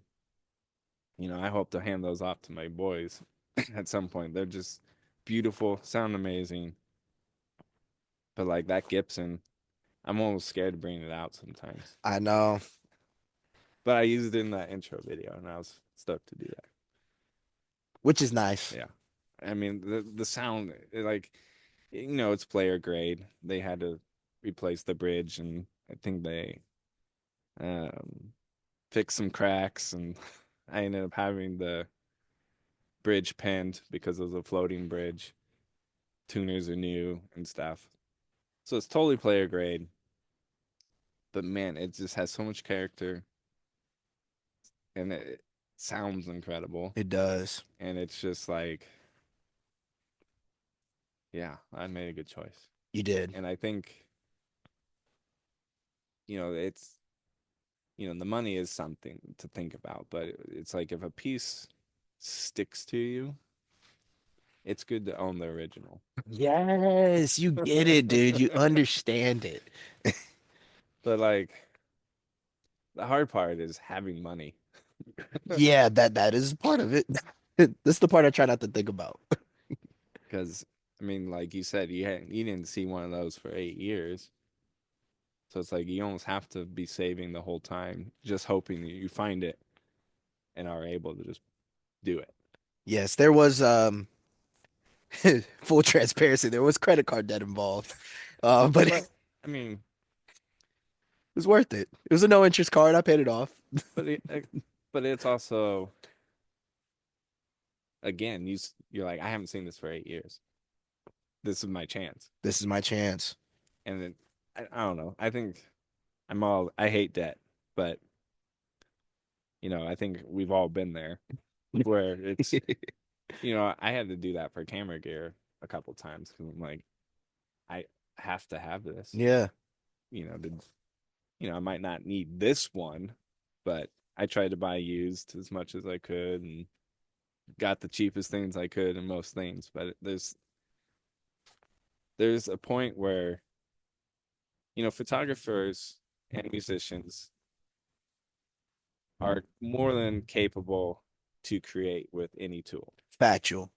I hope to hand those off to my boys at some point. They're just beautiful, sound amazing, but like that Gibson, I'm almost scared to bring it out sometimes. I know, But I used it in that intro video, and I was stoked to do that. which is nice. Yeah, I mean the sound, like, it's player grade. They had to replace the bridge, and I think they um, fixed some cracks, and I ended up having the bridge pinned because it was a floating bridge. Tuners are new and stuff, so it's totally player grade. But man, it just has so much character, and it sounds incredible. It does. And it's just like, yeah, I made a good choice. You did. And I think, it's, the money is something to think about, but it's like if a piece sticks to you, it's good to own the original. Yes, you get it, dude. You understand it. But like, the hard part is having money Yeah, that is part of it. That's the part I try not to think about. because, I mean, like you said, you didn't see one of those for 8 years. So it's like you almost have to be saving the whole time, just hoping that you find it and are able to just do it. Yes, there was full transparency. There was credit card debt involved. But it But I mean, was worth it. It was a no interest card. I paid it off. but but it's also, again, you're like, I haven't seen this for 8 years. this is my chance. This is my chance. And then I don't know. I think I hate debt, but I think we've all been there where it's, I had to do that for camera gear a couple times because I'm like, I have to have this. Yeah. You know, to, I might not need this one, but I tried to buy used as much as I could and got the cheapest things I could in most things. But there's a point where, photographers and musicians are more than capable to create with any tool. Factual.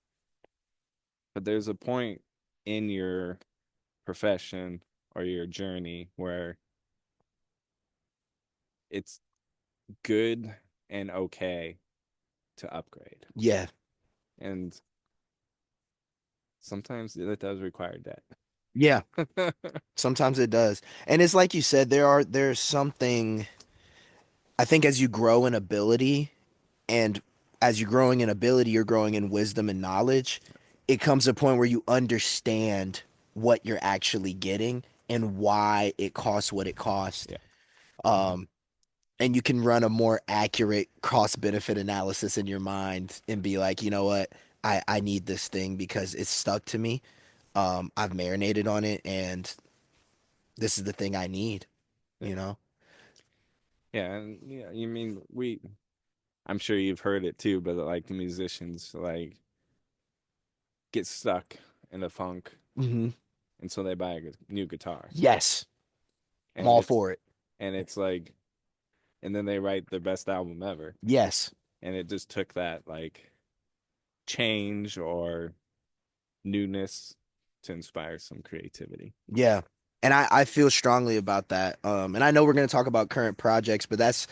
But there's a point in your profession or your journey where it's good and okay to upgrade. Yeah. And sometimes that does require debt. Yeah. Sometimes it does. And it's like you said, there's something I think as you grow in ability and as you're growing in ability, you're growing in wisdom and knowledge. It comes a point where you understand what you're actually getting and why it costs what it costs. Yeah. Um, and you can run a more accurate cost benefit analysis in your mind and be like, you know what? I need this thing because it's stuck to me. I've marinated on it and this is the thing I need, Yeah. you know? Yeah. And yeah, you mean I'm sure you've heard it too, but like the musicians like get stuck in a funk Hmm. and so they buy a new guitar. Yes, I'm And all it's for it. and it's like and then they write their best album ever. Yes. And it just took that like change or newness to inspire some creativity. Yeah. And I feel strongly about that. And I know we're going to talk about current projects, but that's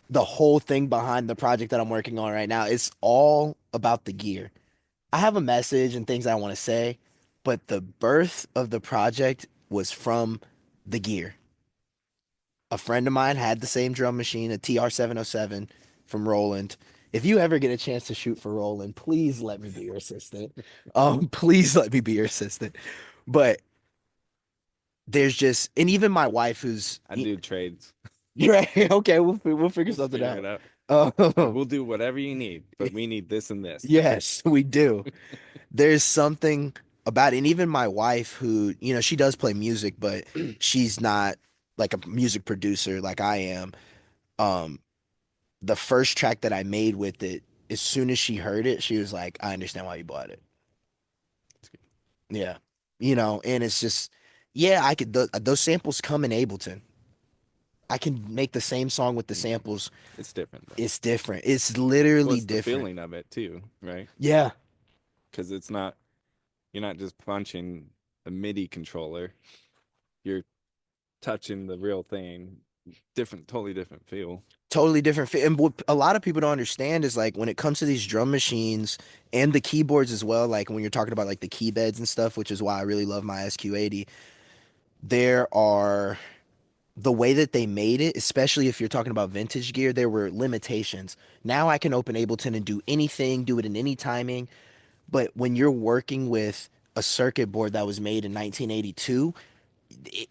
the whole thing behind the project that I'm working on right now. It's all about the gear. I have a message and things I want to say, but the birth of the project was from the gear. A friend of mine had the same drum machine, a TR-707 from Roland. If you ever get a chance to shoot for Roland, please let me be your assistant. Please let me be your assistant. But there's just, and even my wife, who's I do trades. you're right. Okay, we'll figure We'll something figure it out. out. Um, We'll do whatever you need, but we need this and this. yes, we do. There's something about it. And even my wife, who, she does play music, but she's not like a music producer like I am. Um, the first track that I made with it, as soon as she heard it, she was like, I understand why you bought it. Yeah. And it's just, yeah, those samples come in Ableton. I can make the same song with the samples. It's different though. It's different. It's Well, literally it's the different. feeling of it too, right? Yeah. Because you're not just punching a MIDI controller. You're touching the real thing. Different, totally different feel. Totally different. And what a lot of people don't understand is like when it comes to these drum machines and the keyboards as well, like when you're talking about like the key beds and stuff, which is why I really love my SQ80, there are the way that they made it, especially if you're talking about vintage gear, there were limitations. Now I can open Ableton and do anything, do it in any timing. But when you're working with a circuit board that was made in 1982,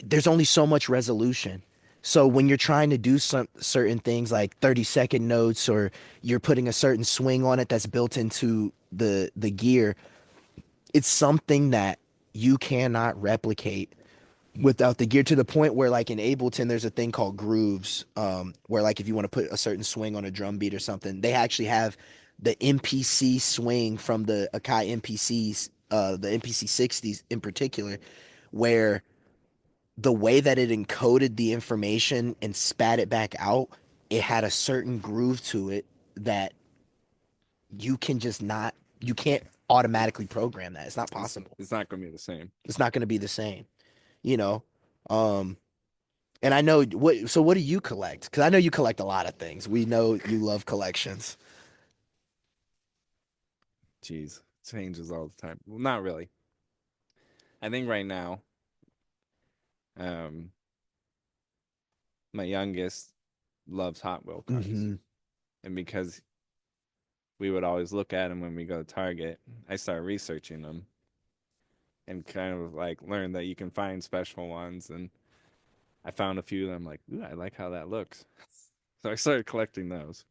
there's only so much resolution. So when you're trying to do some certain things like 30-second notes or you're putting a certain swing on it that's built into the gear, it's something that you cannot replicate without the gear to the point where like in Ableton there's a thing called grooves where like if you want to put a certain swing on a drum beat or something, they actually have the MPC swing from the Akai MPCs, the MPC 60s in particular, where the way that it encoded the information and spat it back out, it had a certain groove to it that you can just not, you can't automatically program that. It's not It's, possible. it's not going to be the same. It's not going to be the same, you know? Um, and I know so what do you collect? Because I know you collect a lot of things. We know you love collections. Jeez, it changes all the time. Well, not really. I think right now, um, my youngest loves Hot Wheel cars, Hmm. and because we would always look at them when we go to Target, I started researching them, and kind of like learned that you can find special ones. And I found a few that I'm like, ooh, I like how that looks. So I started collecting those,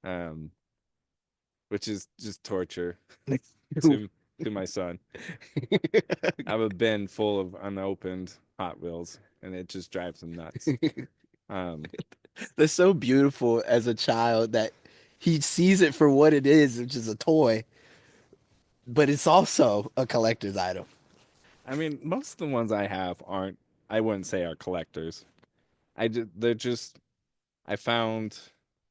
um, which is just torture to to my son. I have a bin full of unopened Hot Wheels, and it just drives him nuts. Um, They're so beautiful as a child that he sees it for what it is, which is a toy, but it's also a collector's item. I mean, most of the ones I have aren't, I wouldn't say are collectors. They're just, I found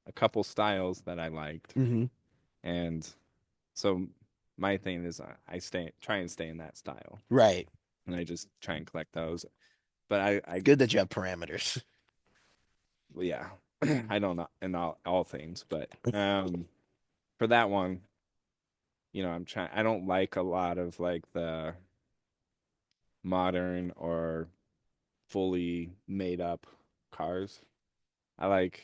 a couple styles that I liked, Hmm. and so my thing is I try and stay in that style, Right. and I just try and collect those. But I Good that you have parameters. yeah, I don't know in all things, but for that one, I'm trying. I don't like a lot of like the modern or fully made up cars. I like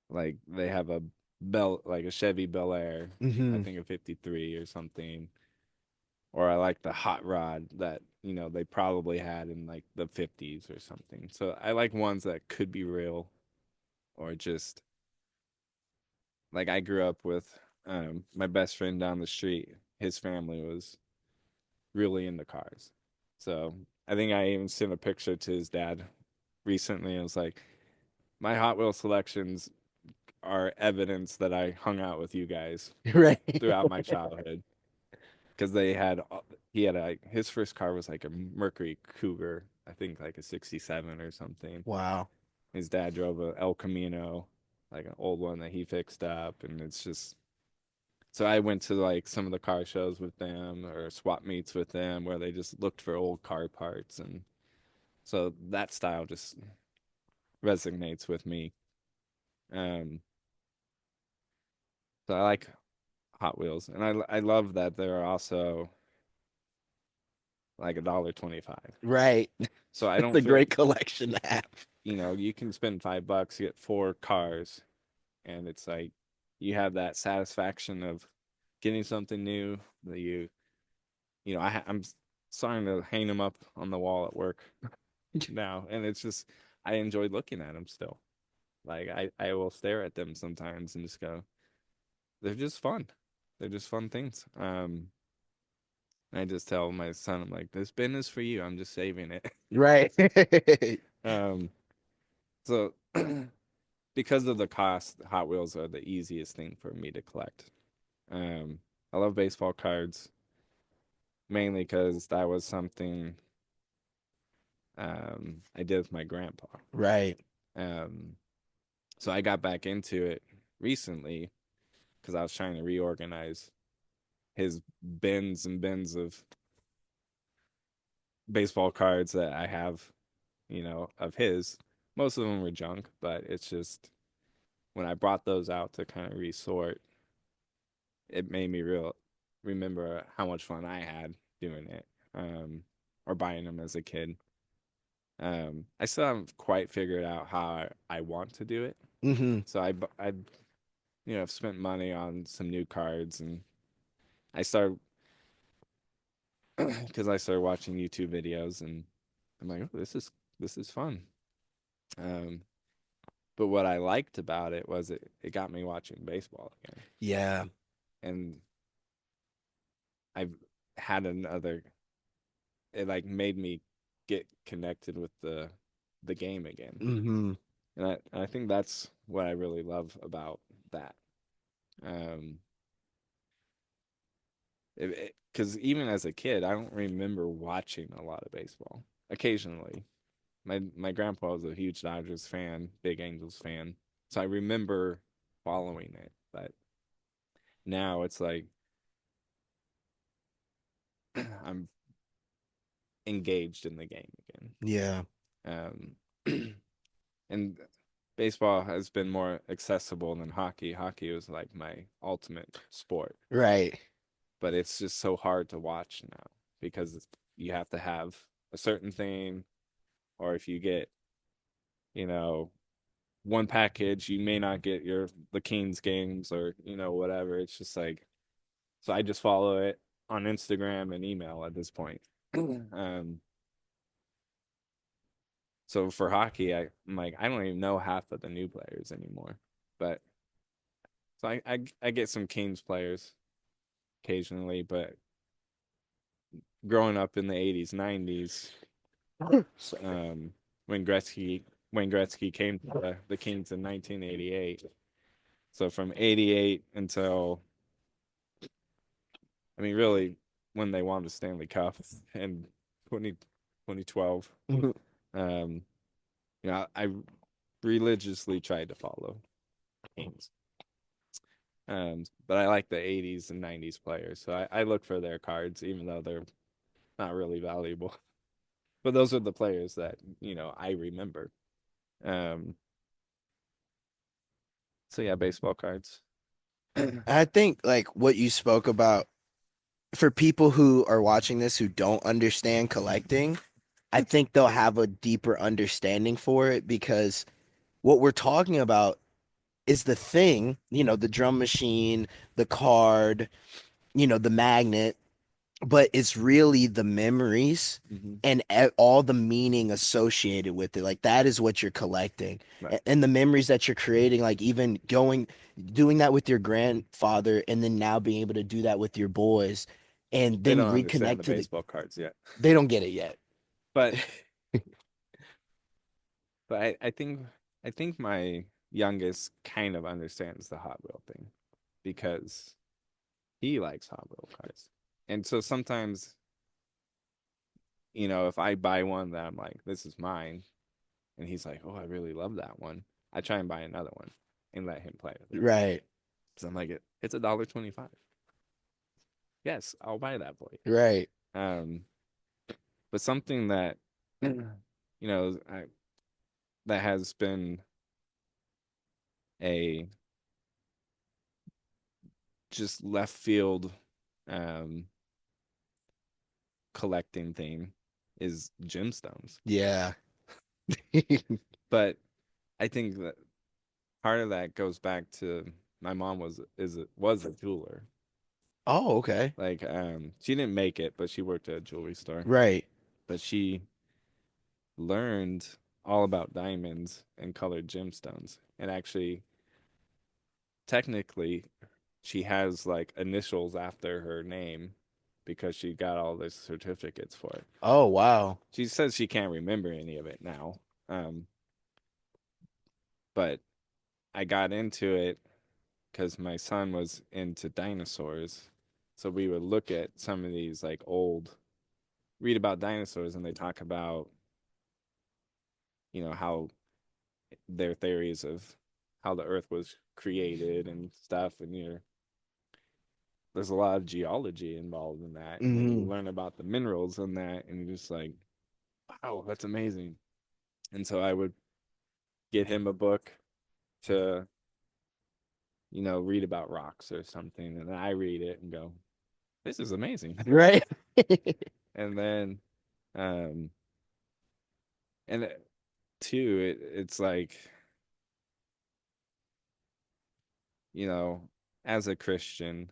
they have a like a Chevy Bel Air, I Hmm. think a 53 or something, or I like the hot rod that they probably had in like the 50s or something. So I like ones that could be real or just like I grew up with my best friend down the street. His family was really into cars. So I think I even sent a picture to his dad recently. I was like, my Hot Wheel selections are evidence that I hung out with you guys Right. throughout my childhood because he had his first car was like a Mercury Cougar, I think like a 67 or something. Wow. His dad drove a El Camino, like an old one that he fixed up, and it's just so I went to like some of the car shows with them or swap meets with them where they just looked for old car parts, and so that style just resonates with me. Um, so I like Hot Wheels, and I love that they're also like $1.25. Right. So I It's don't a feel great collection to have. you can spend $5, get four cars, and it's like you have that satisfaction of getting something new that I'm starting to hang them up on the wall at work now, and it's just I enjoy looking at them still. Like I will stare at them sometimes and just go, they're just fun. They're just fun things. I just tell my son, I'm like, this bin is for you. I'm just saving it. Right. um, so because of the cost, Hot Wheels are the easiest thing for me to collect. Um, I love baseball cards mainly because that was something I did with my grandpa. Right. Um, so I got back into it recently because I was trying to reorganize his bins and bins of baseball cards that I have, of his. Most of them were junk, but it's just when I brought those out to kind of resort, it made me remember how much fun I had doing it, um, or buying them as a kid. I still haven't quite figured out how I want to do it. Hmm. So I've spent money on some new cards, and I started because I started watching YouTube videos, and I'm like, oh, this is fun. Um, but what I liked about it was it got me watching baseball again, Yeah. and I've had another. It like made me get connected with the game again, Hmm. and I think that's what I really love about that. Um, because even as a kid, I don't remember watching a lot of baseball. Occasionally, my grandpa was a huge Dodgers fan, big Angels fan, so I remember following it. But now it's like I'm engaged in the game Yeah. again. And baseball has been more accessible than hockey. Hockey was like my ultimate sport, Right. but it's just so hard to watch now because you have to have a certain thing, or if you get, you know, one package, you may not get the Kings games or whatever. It's just like so I just follow it. on Instagram and email at this point. Um, so for hockey, I'm like, I don't even know half of the new players anymore. But so I get some Kings players occasionally, but growing up in the 80s, 90s, um, when Gretzky came to the Kings in 1988. So from 88 until, I mean, really, when they won the Stanley Cup in 2012, Mhm. um, I religiously tried to follow Kings. But I like the 80s and 90s players. So I look for their cards, even though they're not really valuable. But those are the players that, I remember. Um, so yeah, baseball cards. I think like what you spoke about for people who are watching this who don't understand collecting, I think they'll have a deeper understanding for it because what we're talking about is the thing, the drum machine, the card, the magnet, but it's really the memories Mm-hmm. and all the meaning associated with it. Like that is what you're collecting. Right. And the memories that you're creating, like even doing that with your grandfather and then now being able to do that with your boys and They then don't understand reconnect the to the, baseball cards yet. they don't get it yet. But but I think my youngest kind of understands the Hot Wheel thing because he likes Hot Wheel cars. And so sometimes, if I buy one that I'm like, this is mine, and he's like, oh, I really love that one, I try and buy another one and let him play with it. Right. So I'm like, it's $1.25. Yes, I'll buy that for you. Right. But something that that has been a just left field um collecting thing is gemstones. Yeah. But I think that part of that goes back to my mom was a jeweler. Oh, okay. Like she didn't make it, but she worked at a jewelry store. Right. But she learned all about diamonds and colored gemstones. And actually technically she has like initials after her name because she got all the certificates for it. Oh, wow. She says she can't remember any of it now. Um, but I got into it because my son was into dinosaurs. So we would look at some of these like read about dinosaurs, and they talk about, how their theories of how the earth was created and stuff. And there's a lot of geology involved in that. And then you Hmm. learn about the minerals in that, and you're just like, wow, that's amazing. And so I would get him a book to, read about rocks or something. And then I read it and go, this is amazing. Right. And then, um, and two, it's like, you know, as a Christian,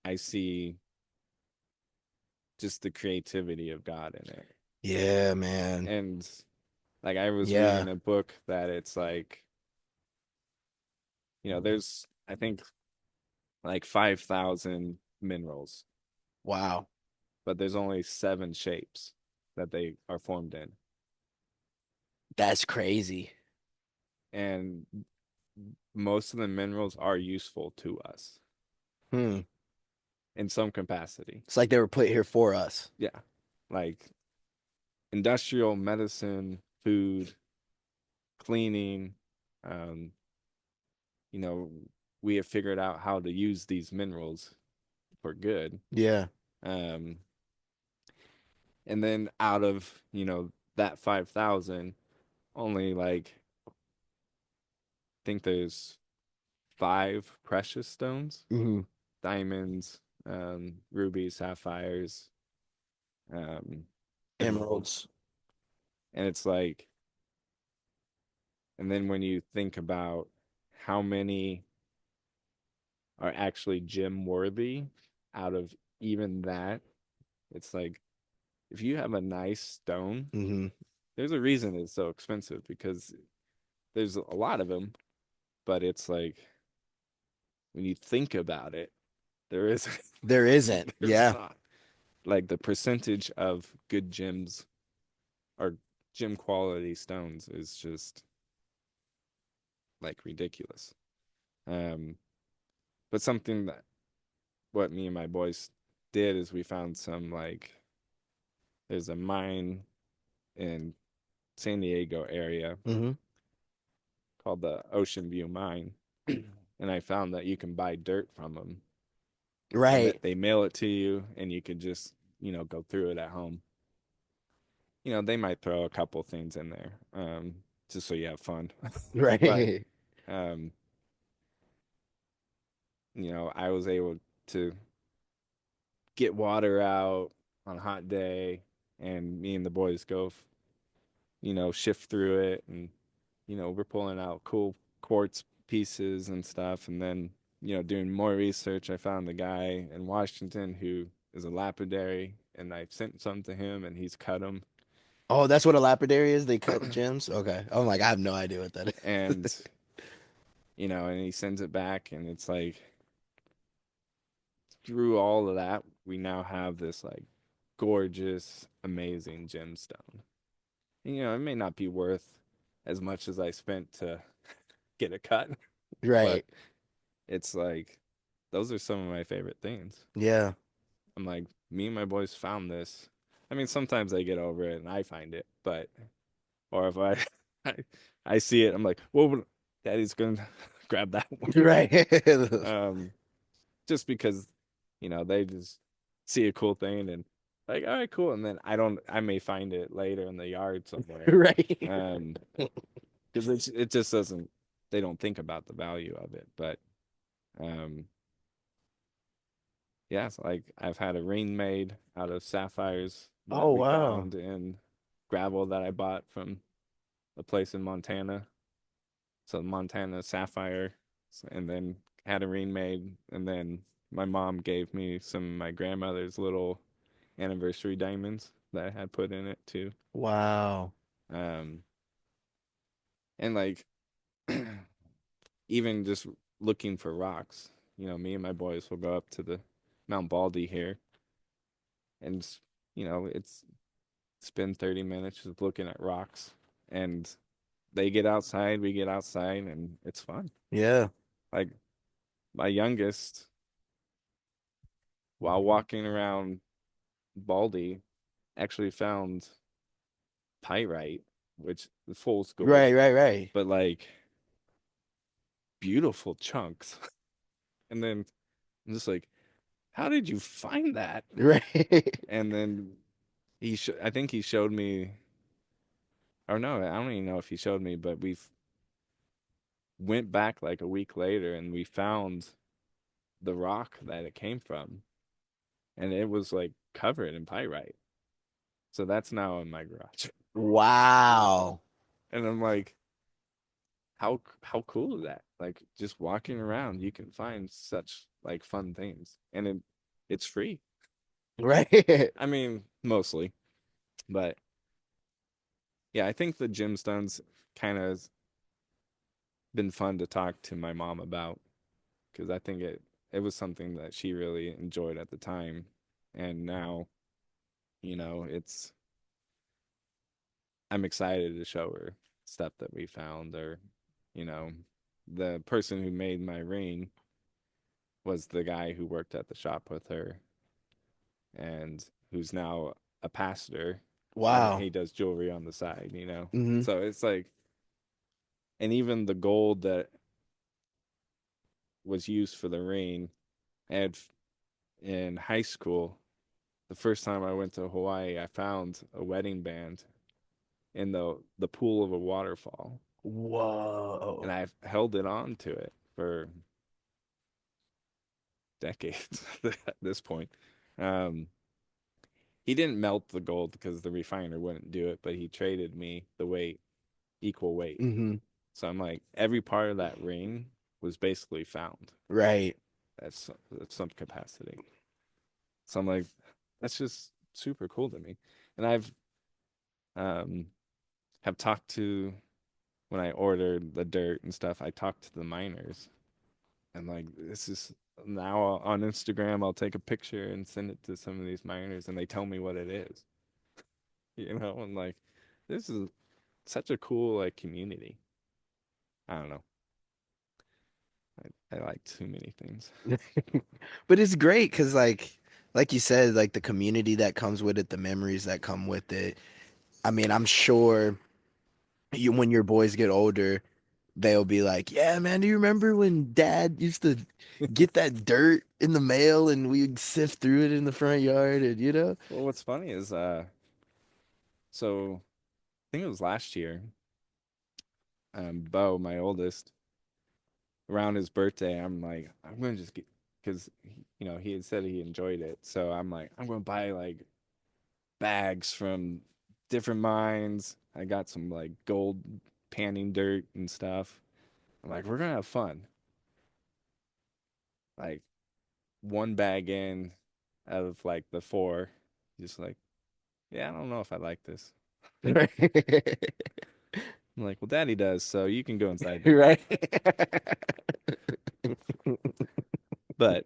I see just the creativity of God in it. Yeah, man. And like I was Yeah. reading a book that it's like, there's I think like 5,000 minerals, Wow. but there's only seven shapes that they are formed in. That's crazy. And most of the minerals are useful to us Hmm. in some capacity. It's like they were put here for us. Yeah. Like industrial medicine, food, cleaning, um, you know, we have figured out how to use these minerals for good. Yeah. Um, and then out of, that 5,000, only like think there's five precious stones, Hmm. diamonds, rubies, sapphires, um, emeralds. Emeralds. And it's like, and then when you think about how many are actually gem worthy out of even that, it's like if you have a nice stone, Hmm. there's a reason it's so expensive because there's a lot of them, but it's like when you think about it, there is There isn't. there's Yeah. not. Like the percentage of good gems or gem quality stones is just like ridiculous. Um, but something that what me and my boys did is we found some like there's a mine in San Diego area Hmm. called the Ocean View Mine, and I found that you can buy dirt from them, and that Right. they mail it to you, and you could just go through it at home. They might throw a couple things in there, just so you have fun, but Right. um, I was able to get water out on a hot day, and me and the boys go, shift through it, and we're pulling out cool quartz pieces and stuff. And then, doing more research, I found the guy in Washington who is a lapidary, and I sent some to him, and he's cut them. Oh, that's what a lapidary is? They cut gems? Okay. I'm like, I have no idea what that is. And, and he sends it back, and it's like, through all of that, we now have this like gorgeous, amazing gemstone. And, it may not be worth as much as I spent to get a cut, but Right. it's like those are some of my favorite things. Yeah. I'm like, me and my boys found this. I mean, sometimes I get over it and I find it, but or if I I, I see it, I'm like, well, Daddy's gonna grab that one. Right. Um, just because they just see a cool thing and like, all right, cool, and then I may find it later in the yard somewhere. Right. Um, because it just doesn't. They don't think about the value of it, but um, yeah, so like I've had a ring made out of sapphires that Oh, we wow. found in gravel that I bought from a place in Montana. So Montana sapphire, and then had a ring made, and then my mom gave me some of my grandmother's little anniversary diamonds that I had put in it too. Wow. Um, and like even just looking for rocks, me and my boys will go up to the Mount Baldy here, and it's spend 30 minutes just looking at rocks, and they get outside, we get outside, and it's fun. Yeah. Like my youngest, while walking around Baldy, actually found pyrite, which is fool's gold, Right, right, right. but like beautiful chunks. And then I'm just like, how did you find that? Right. And then I think he showed me, or no, I don't even know if he showed me, but we went back like a week later and we found the rock that it came from, and it was like covered in pyrite. So that's now in my garage. Wow. And I'm like, how cool is that? Like just walking around, you can find such like fun things, and it's free. Right. I mean, mostly, but yeah, I think the gemstones kind of been fun to talk to my mom about because I think it was something that she really enjoyed at the time, and now it's I'm excited to show her stuff that we found, or you know the person who made my ring was the guy who worked at the shop with her and who's now a pastor, and Wow. he does jewelry on the side. Hmm. So it's like, and even the gold that was used for the ring, I had in high school, the first time I went to Hawaii, I found a wedding band in the pool of a waterfall, and Whoa. I've held it on to it for decades at this point. Um, he didn't melt the gold because the refiner wouldn't do it, but he traded me the weight, equal weight. Hmm. So I'm like, every part of that ring was basically found Right. at some capacity. So I'm like, that's just super cool to me. And I've um have talked to when I ordered the dirt and stuff, I talked to the miners and like this is now on Instagram, I'll take a picture and send it to some of these miners and they tell me what it is. And like this is such a cool like community. I don't know. I like too many things. But it's great because like you said, like the community that comes with it, the memories that come with it. I mean, I'm sure you when your boys get older, they'll be like, "Yeah, man, do you remember when Dad used to get that dirt in the mail and we'd sift through it in the front yard and you know?" Well, what's funny is so I think it was last year, Bo, my oldest, around his birthday, I'm like, I'm gonna just get because he had said he enjoyed it, so I'm like, I'm gonna buy like bags from different mines. I got some like gold panning dirt and stuff. I'm like, we're gonna have fun. Like one bag in out of like the four, just like, yeah, I don't know if I like this. Right. I'm like, well, Daddy does, so you can go inside now. Right. But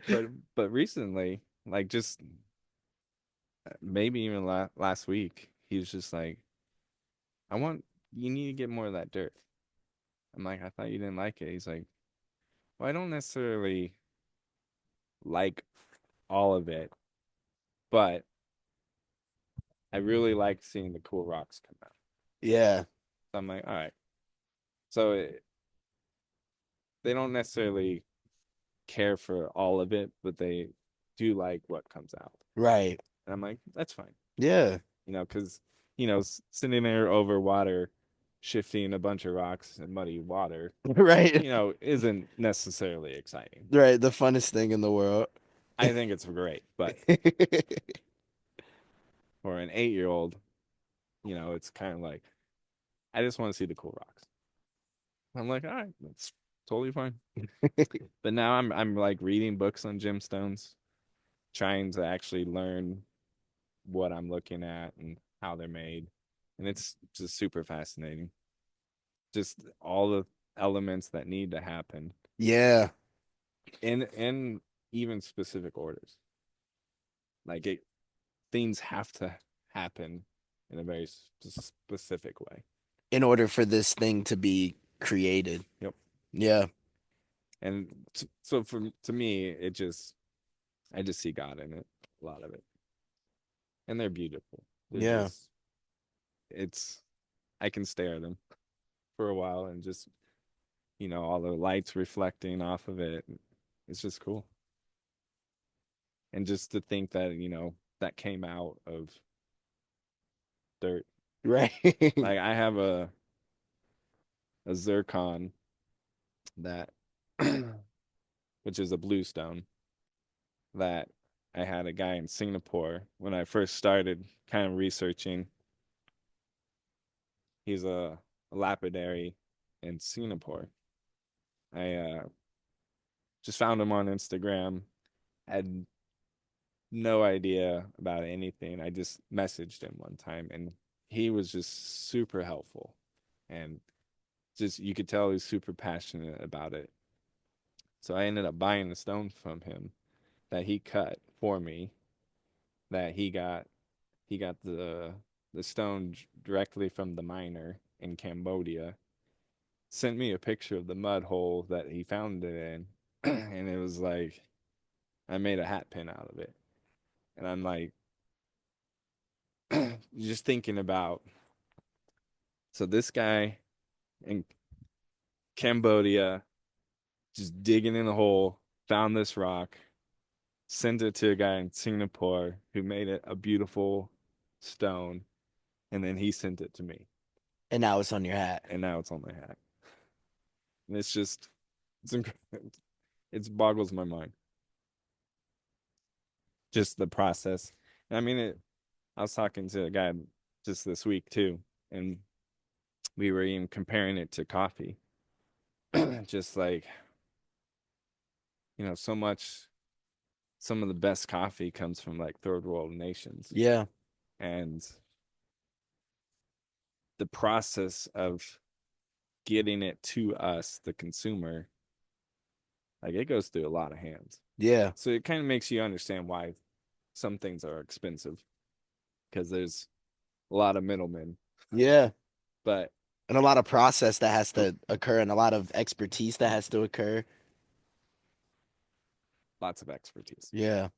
but but recently, like just maybe even last week, he was just like, I want you need to get more of that dirt. I'm like, I thought you didn't like it. He's like, well, I don't necessarily like all of it, but I really like seeing the cool rocks come out. Yeah. So I'm like, all right. So they don't necessarily care for all of it, but they do like what comes out. Right. And I'm like, that's fine. Yeah. Because, sitting there over water, shifting a bunch of rocks and muddy water, Right. isn't necessarily exciting. Right. The funnest thing in the world. I think it's great, but for an 8-year-old, it's kind of like, I just want to see the cool rocks. I'm like, all right, that's totally fine. But now I'm like reading books on gemstones, trying to actually learn what I'm looking at and how they're made. And it's just super fascinating. Just all the elements that need to happen Yeah. in even specific orders. Like things have to happen in a very specific way. In order for this thing to be created. Yep. Yeah. And so to me, I just see God in it, a lot of it, and they're beautiful. They're Yeah. just it's I can stare at them for a while and just all the lights reflecting off of it. It's just cool. And just to think that that came out of dirt. Right. Like I have a zircon that which is a bluestone that I had a guy in Singapore when I first started kind of researching. He's a lapidary in Singapore. I just found him on Instagram. Had no idea about anything. I just messaged him one time and he was just super helpful. And just you could tell he's super passionate about it. So I ended up buying the stone from him that he cut for me. That he got the stone directly from the miner in Cambodia. Sent me a picture of the mud hole that he found it in, and it was like I made a hat pin out of it. And I'm like just thinking about so this guy in Cambodia just digging in the hole, found this rock, sent it to a guy in Singapore who made it a beautiful stone, and then he sent it to me. And now it's on your hat. And now it's on my hat. And it's just it's incredible. It boggles my mind. Just the process. And I mean I was talking to a guy just this week too, and we were even comparing it to coffee. Just like so much, some of the best coffee comes from like third world nations. Yeah. And the process of getting it to us, the consumer, like it goes through a lot of hands. Yeah. So it kind of makes you understand why some things are expensive because there's a lot of middlemen. Yeah. But And a lot of process that has to occur and a lot of expertise that has to occur. lots of expertise. Yeah.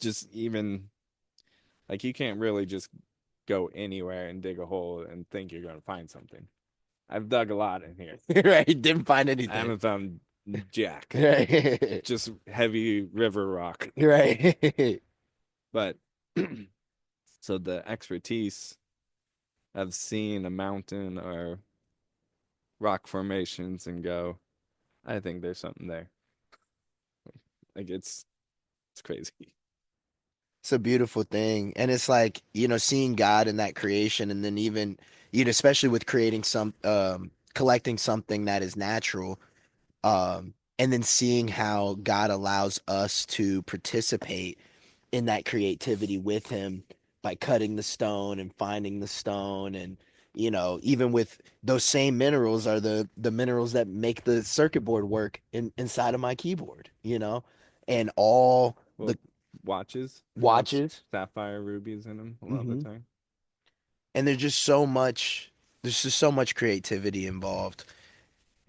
Just even like you can't really just go anywhere and dig a hole and think you're going to find something. I've dug a lot in here. Right. Didn't find I anything. haven't found jack, Right. just heavy river rock. Right. But so the expertise of seeing a mountain or rock formations and go, I think there's something there. Like it's crazy. It's a beautiful thing. And it's like, seeing God in that creation and then even, especially with creating collecting something that is natural, and then seeing how God allows us to participate in that creativity with him by cutting the stone and finding the stone and even with those same minerals are the minerals that make the circuit board work inside of my keyboard, and all the Well, watches have watches. sapphire rubies in them a lot of the Hmm. time. And there's just so much creativity involved.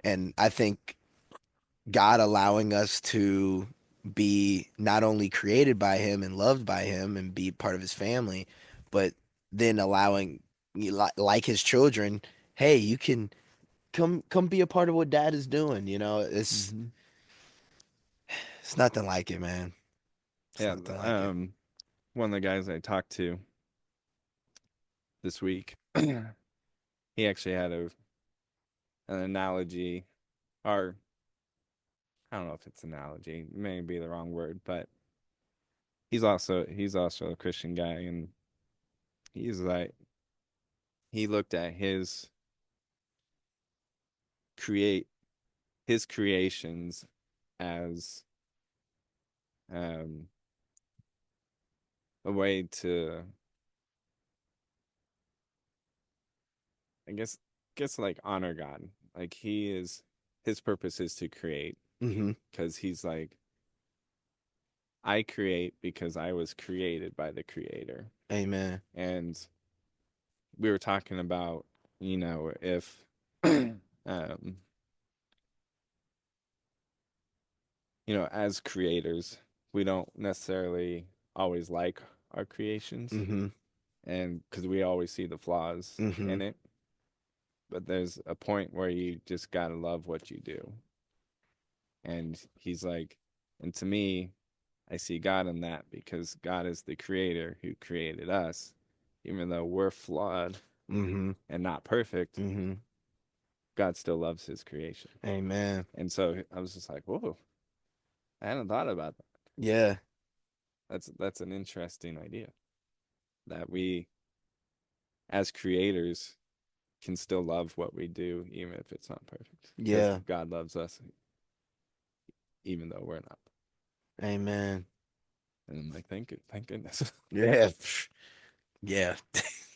And I think God allowing us to be not only created by him and loved by him and be part of his family, but then allowing like his children, hey, you can come be a part of what dad is doing, Mm-hmm. it's nothing like it, man. It's Yeah. nothing like it. One of the guys I talked to this week, he actually had an analogy, or I don't know if it's analogy, may be the wrong word, but he's also a Christian guy, and he's like he looked at create his creations as um a way to, I guess like honor God. Like his purpose is to create Hmm. because he's like, I create because I was created by the creator. Amen. And we were talking about, if um as creators, we don't necessarily always like our creations, Hmm. and because we always see the flaws Hmm. in it, but there's a point where you just gotta love what you do. And he's like, and to me, I see God in that because God is the creator who created us. Even though we're flawed Hmm. and not perfect, Hmm. God still loves his creation. Amen. And so I was just like, whoa, I hadn't thought about that. Yeah. That's an interesting idea that we, as creators, can still love what we do, even if it's not perfect, because Yeah. God loves us, even though we're not. Amen. And I'm like, thank goodness. Yeah. Yeah.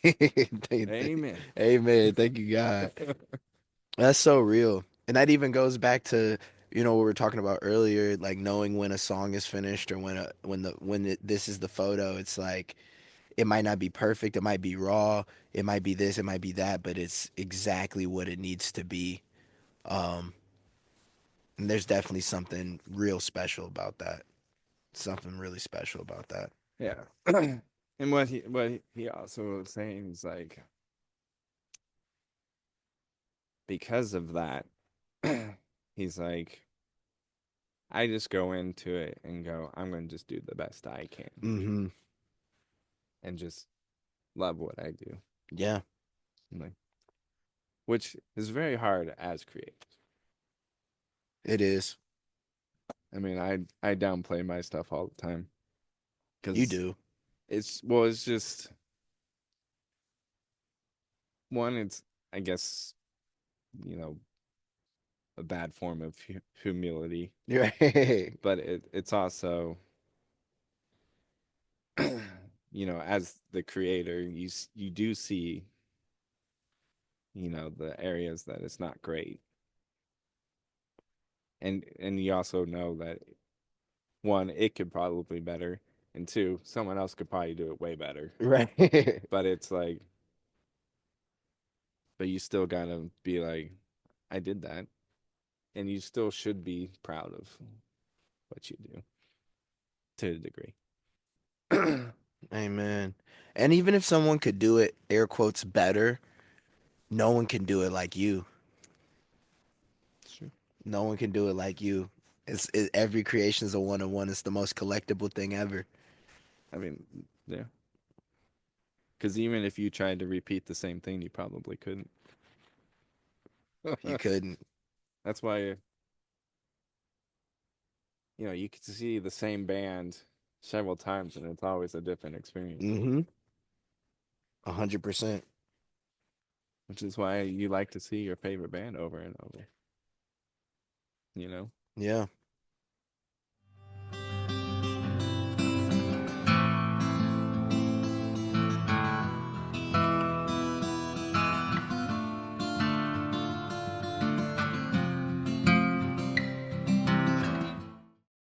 Amen. Amen. Thank you, God. That's so real. And that even goes back to, what we were talking about earlier, like knowing when a song is finished or this is the photo. It's like it might not be perfect, it might be raw, it might be this, it might be that, but it's exactly what it needs to be. Um, and there's definitely something real special about that. Something really special about that. Yeah. And what he also was saying is like, because of that, he's like, I just go into it and go, I'm going to just do the best I can Hmm. and just love what I do. Yeah, I'm like, which is very hard as creators. it is. I mean, I downplay my stuff all the time You because do. it's just one. It's, I guess, you know a bad form of humility, Right. but it's also, as the creator, you do see, the areas that it's not great, and you also know that one, it could probably be better, and two, someone else could probably do it way better. Right. But it's like, but you still gotta be like, I did that, and you still should be proud of what you do to a degree. Amen. And even if someone could do it, air quotes, better, no one can do it like you. Sure. No one can do it like you. Every creation is a one on one. It's the most collectible thing ever. I mean, yeah, because even if you tried to repeat the same thing, you probably couldn't. You couldn't. That's why, you could see the same band several times, and it's always a different experience. Mm-hmm. 100%. Which is why you like to see your favorite band over and over. You know, Yeah.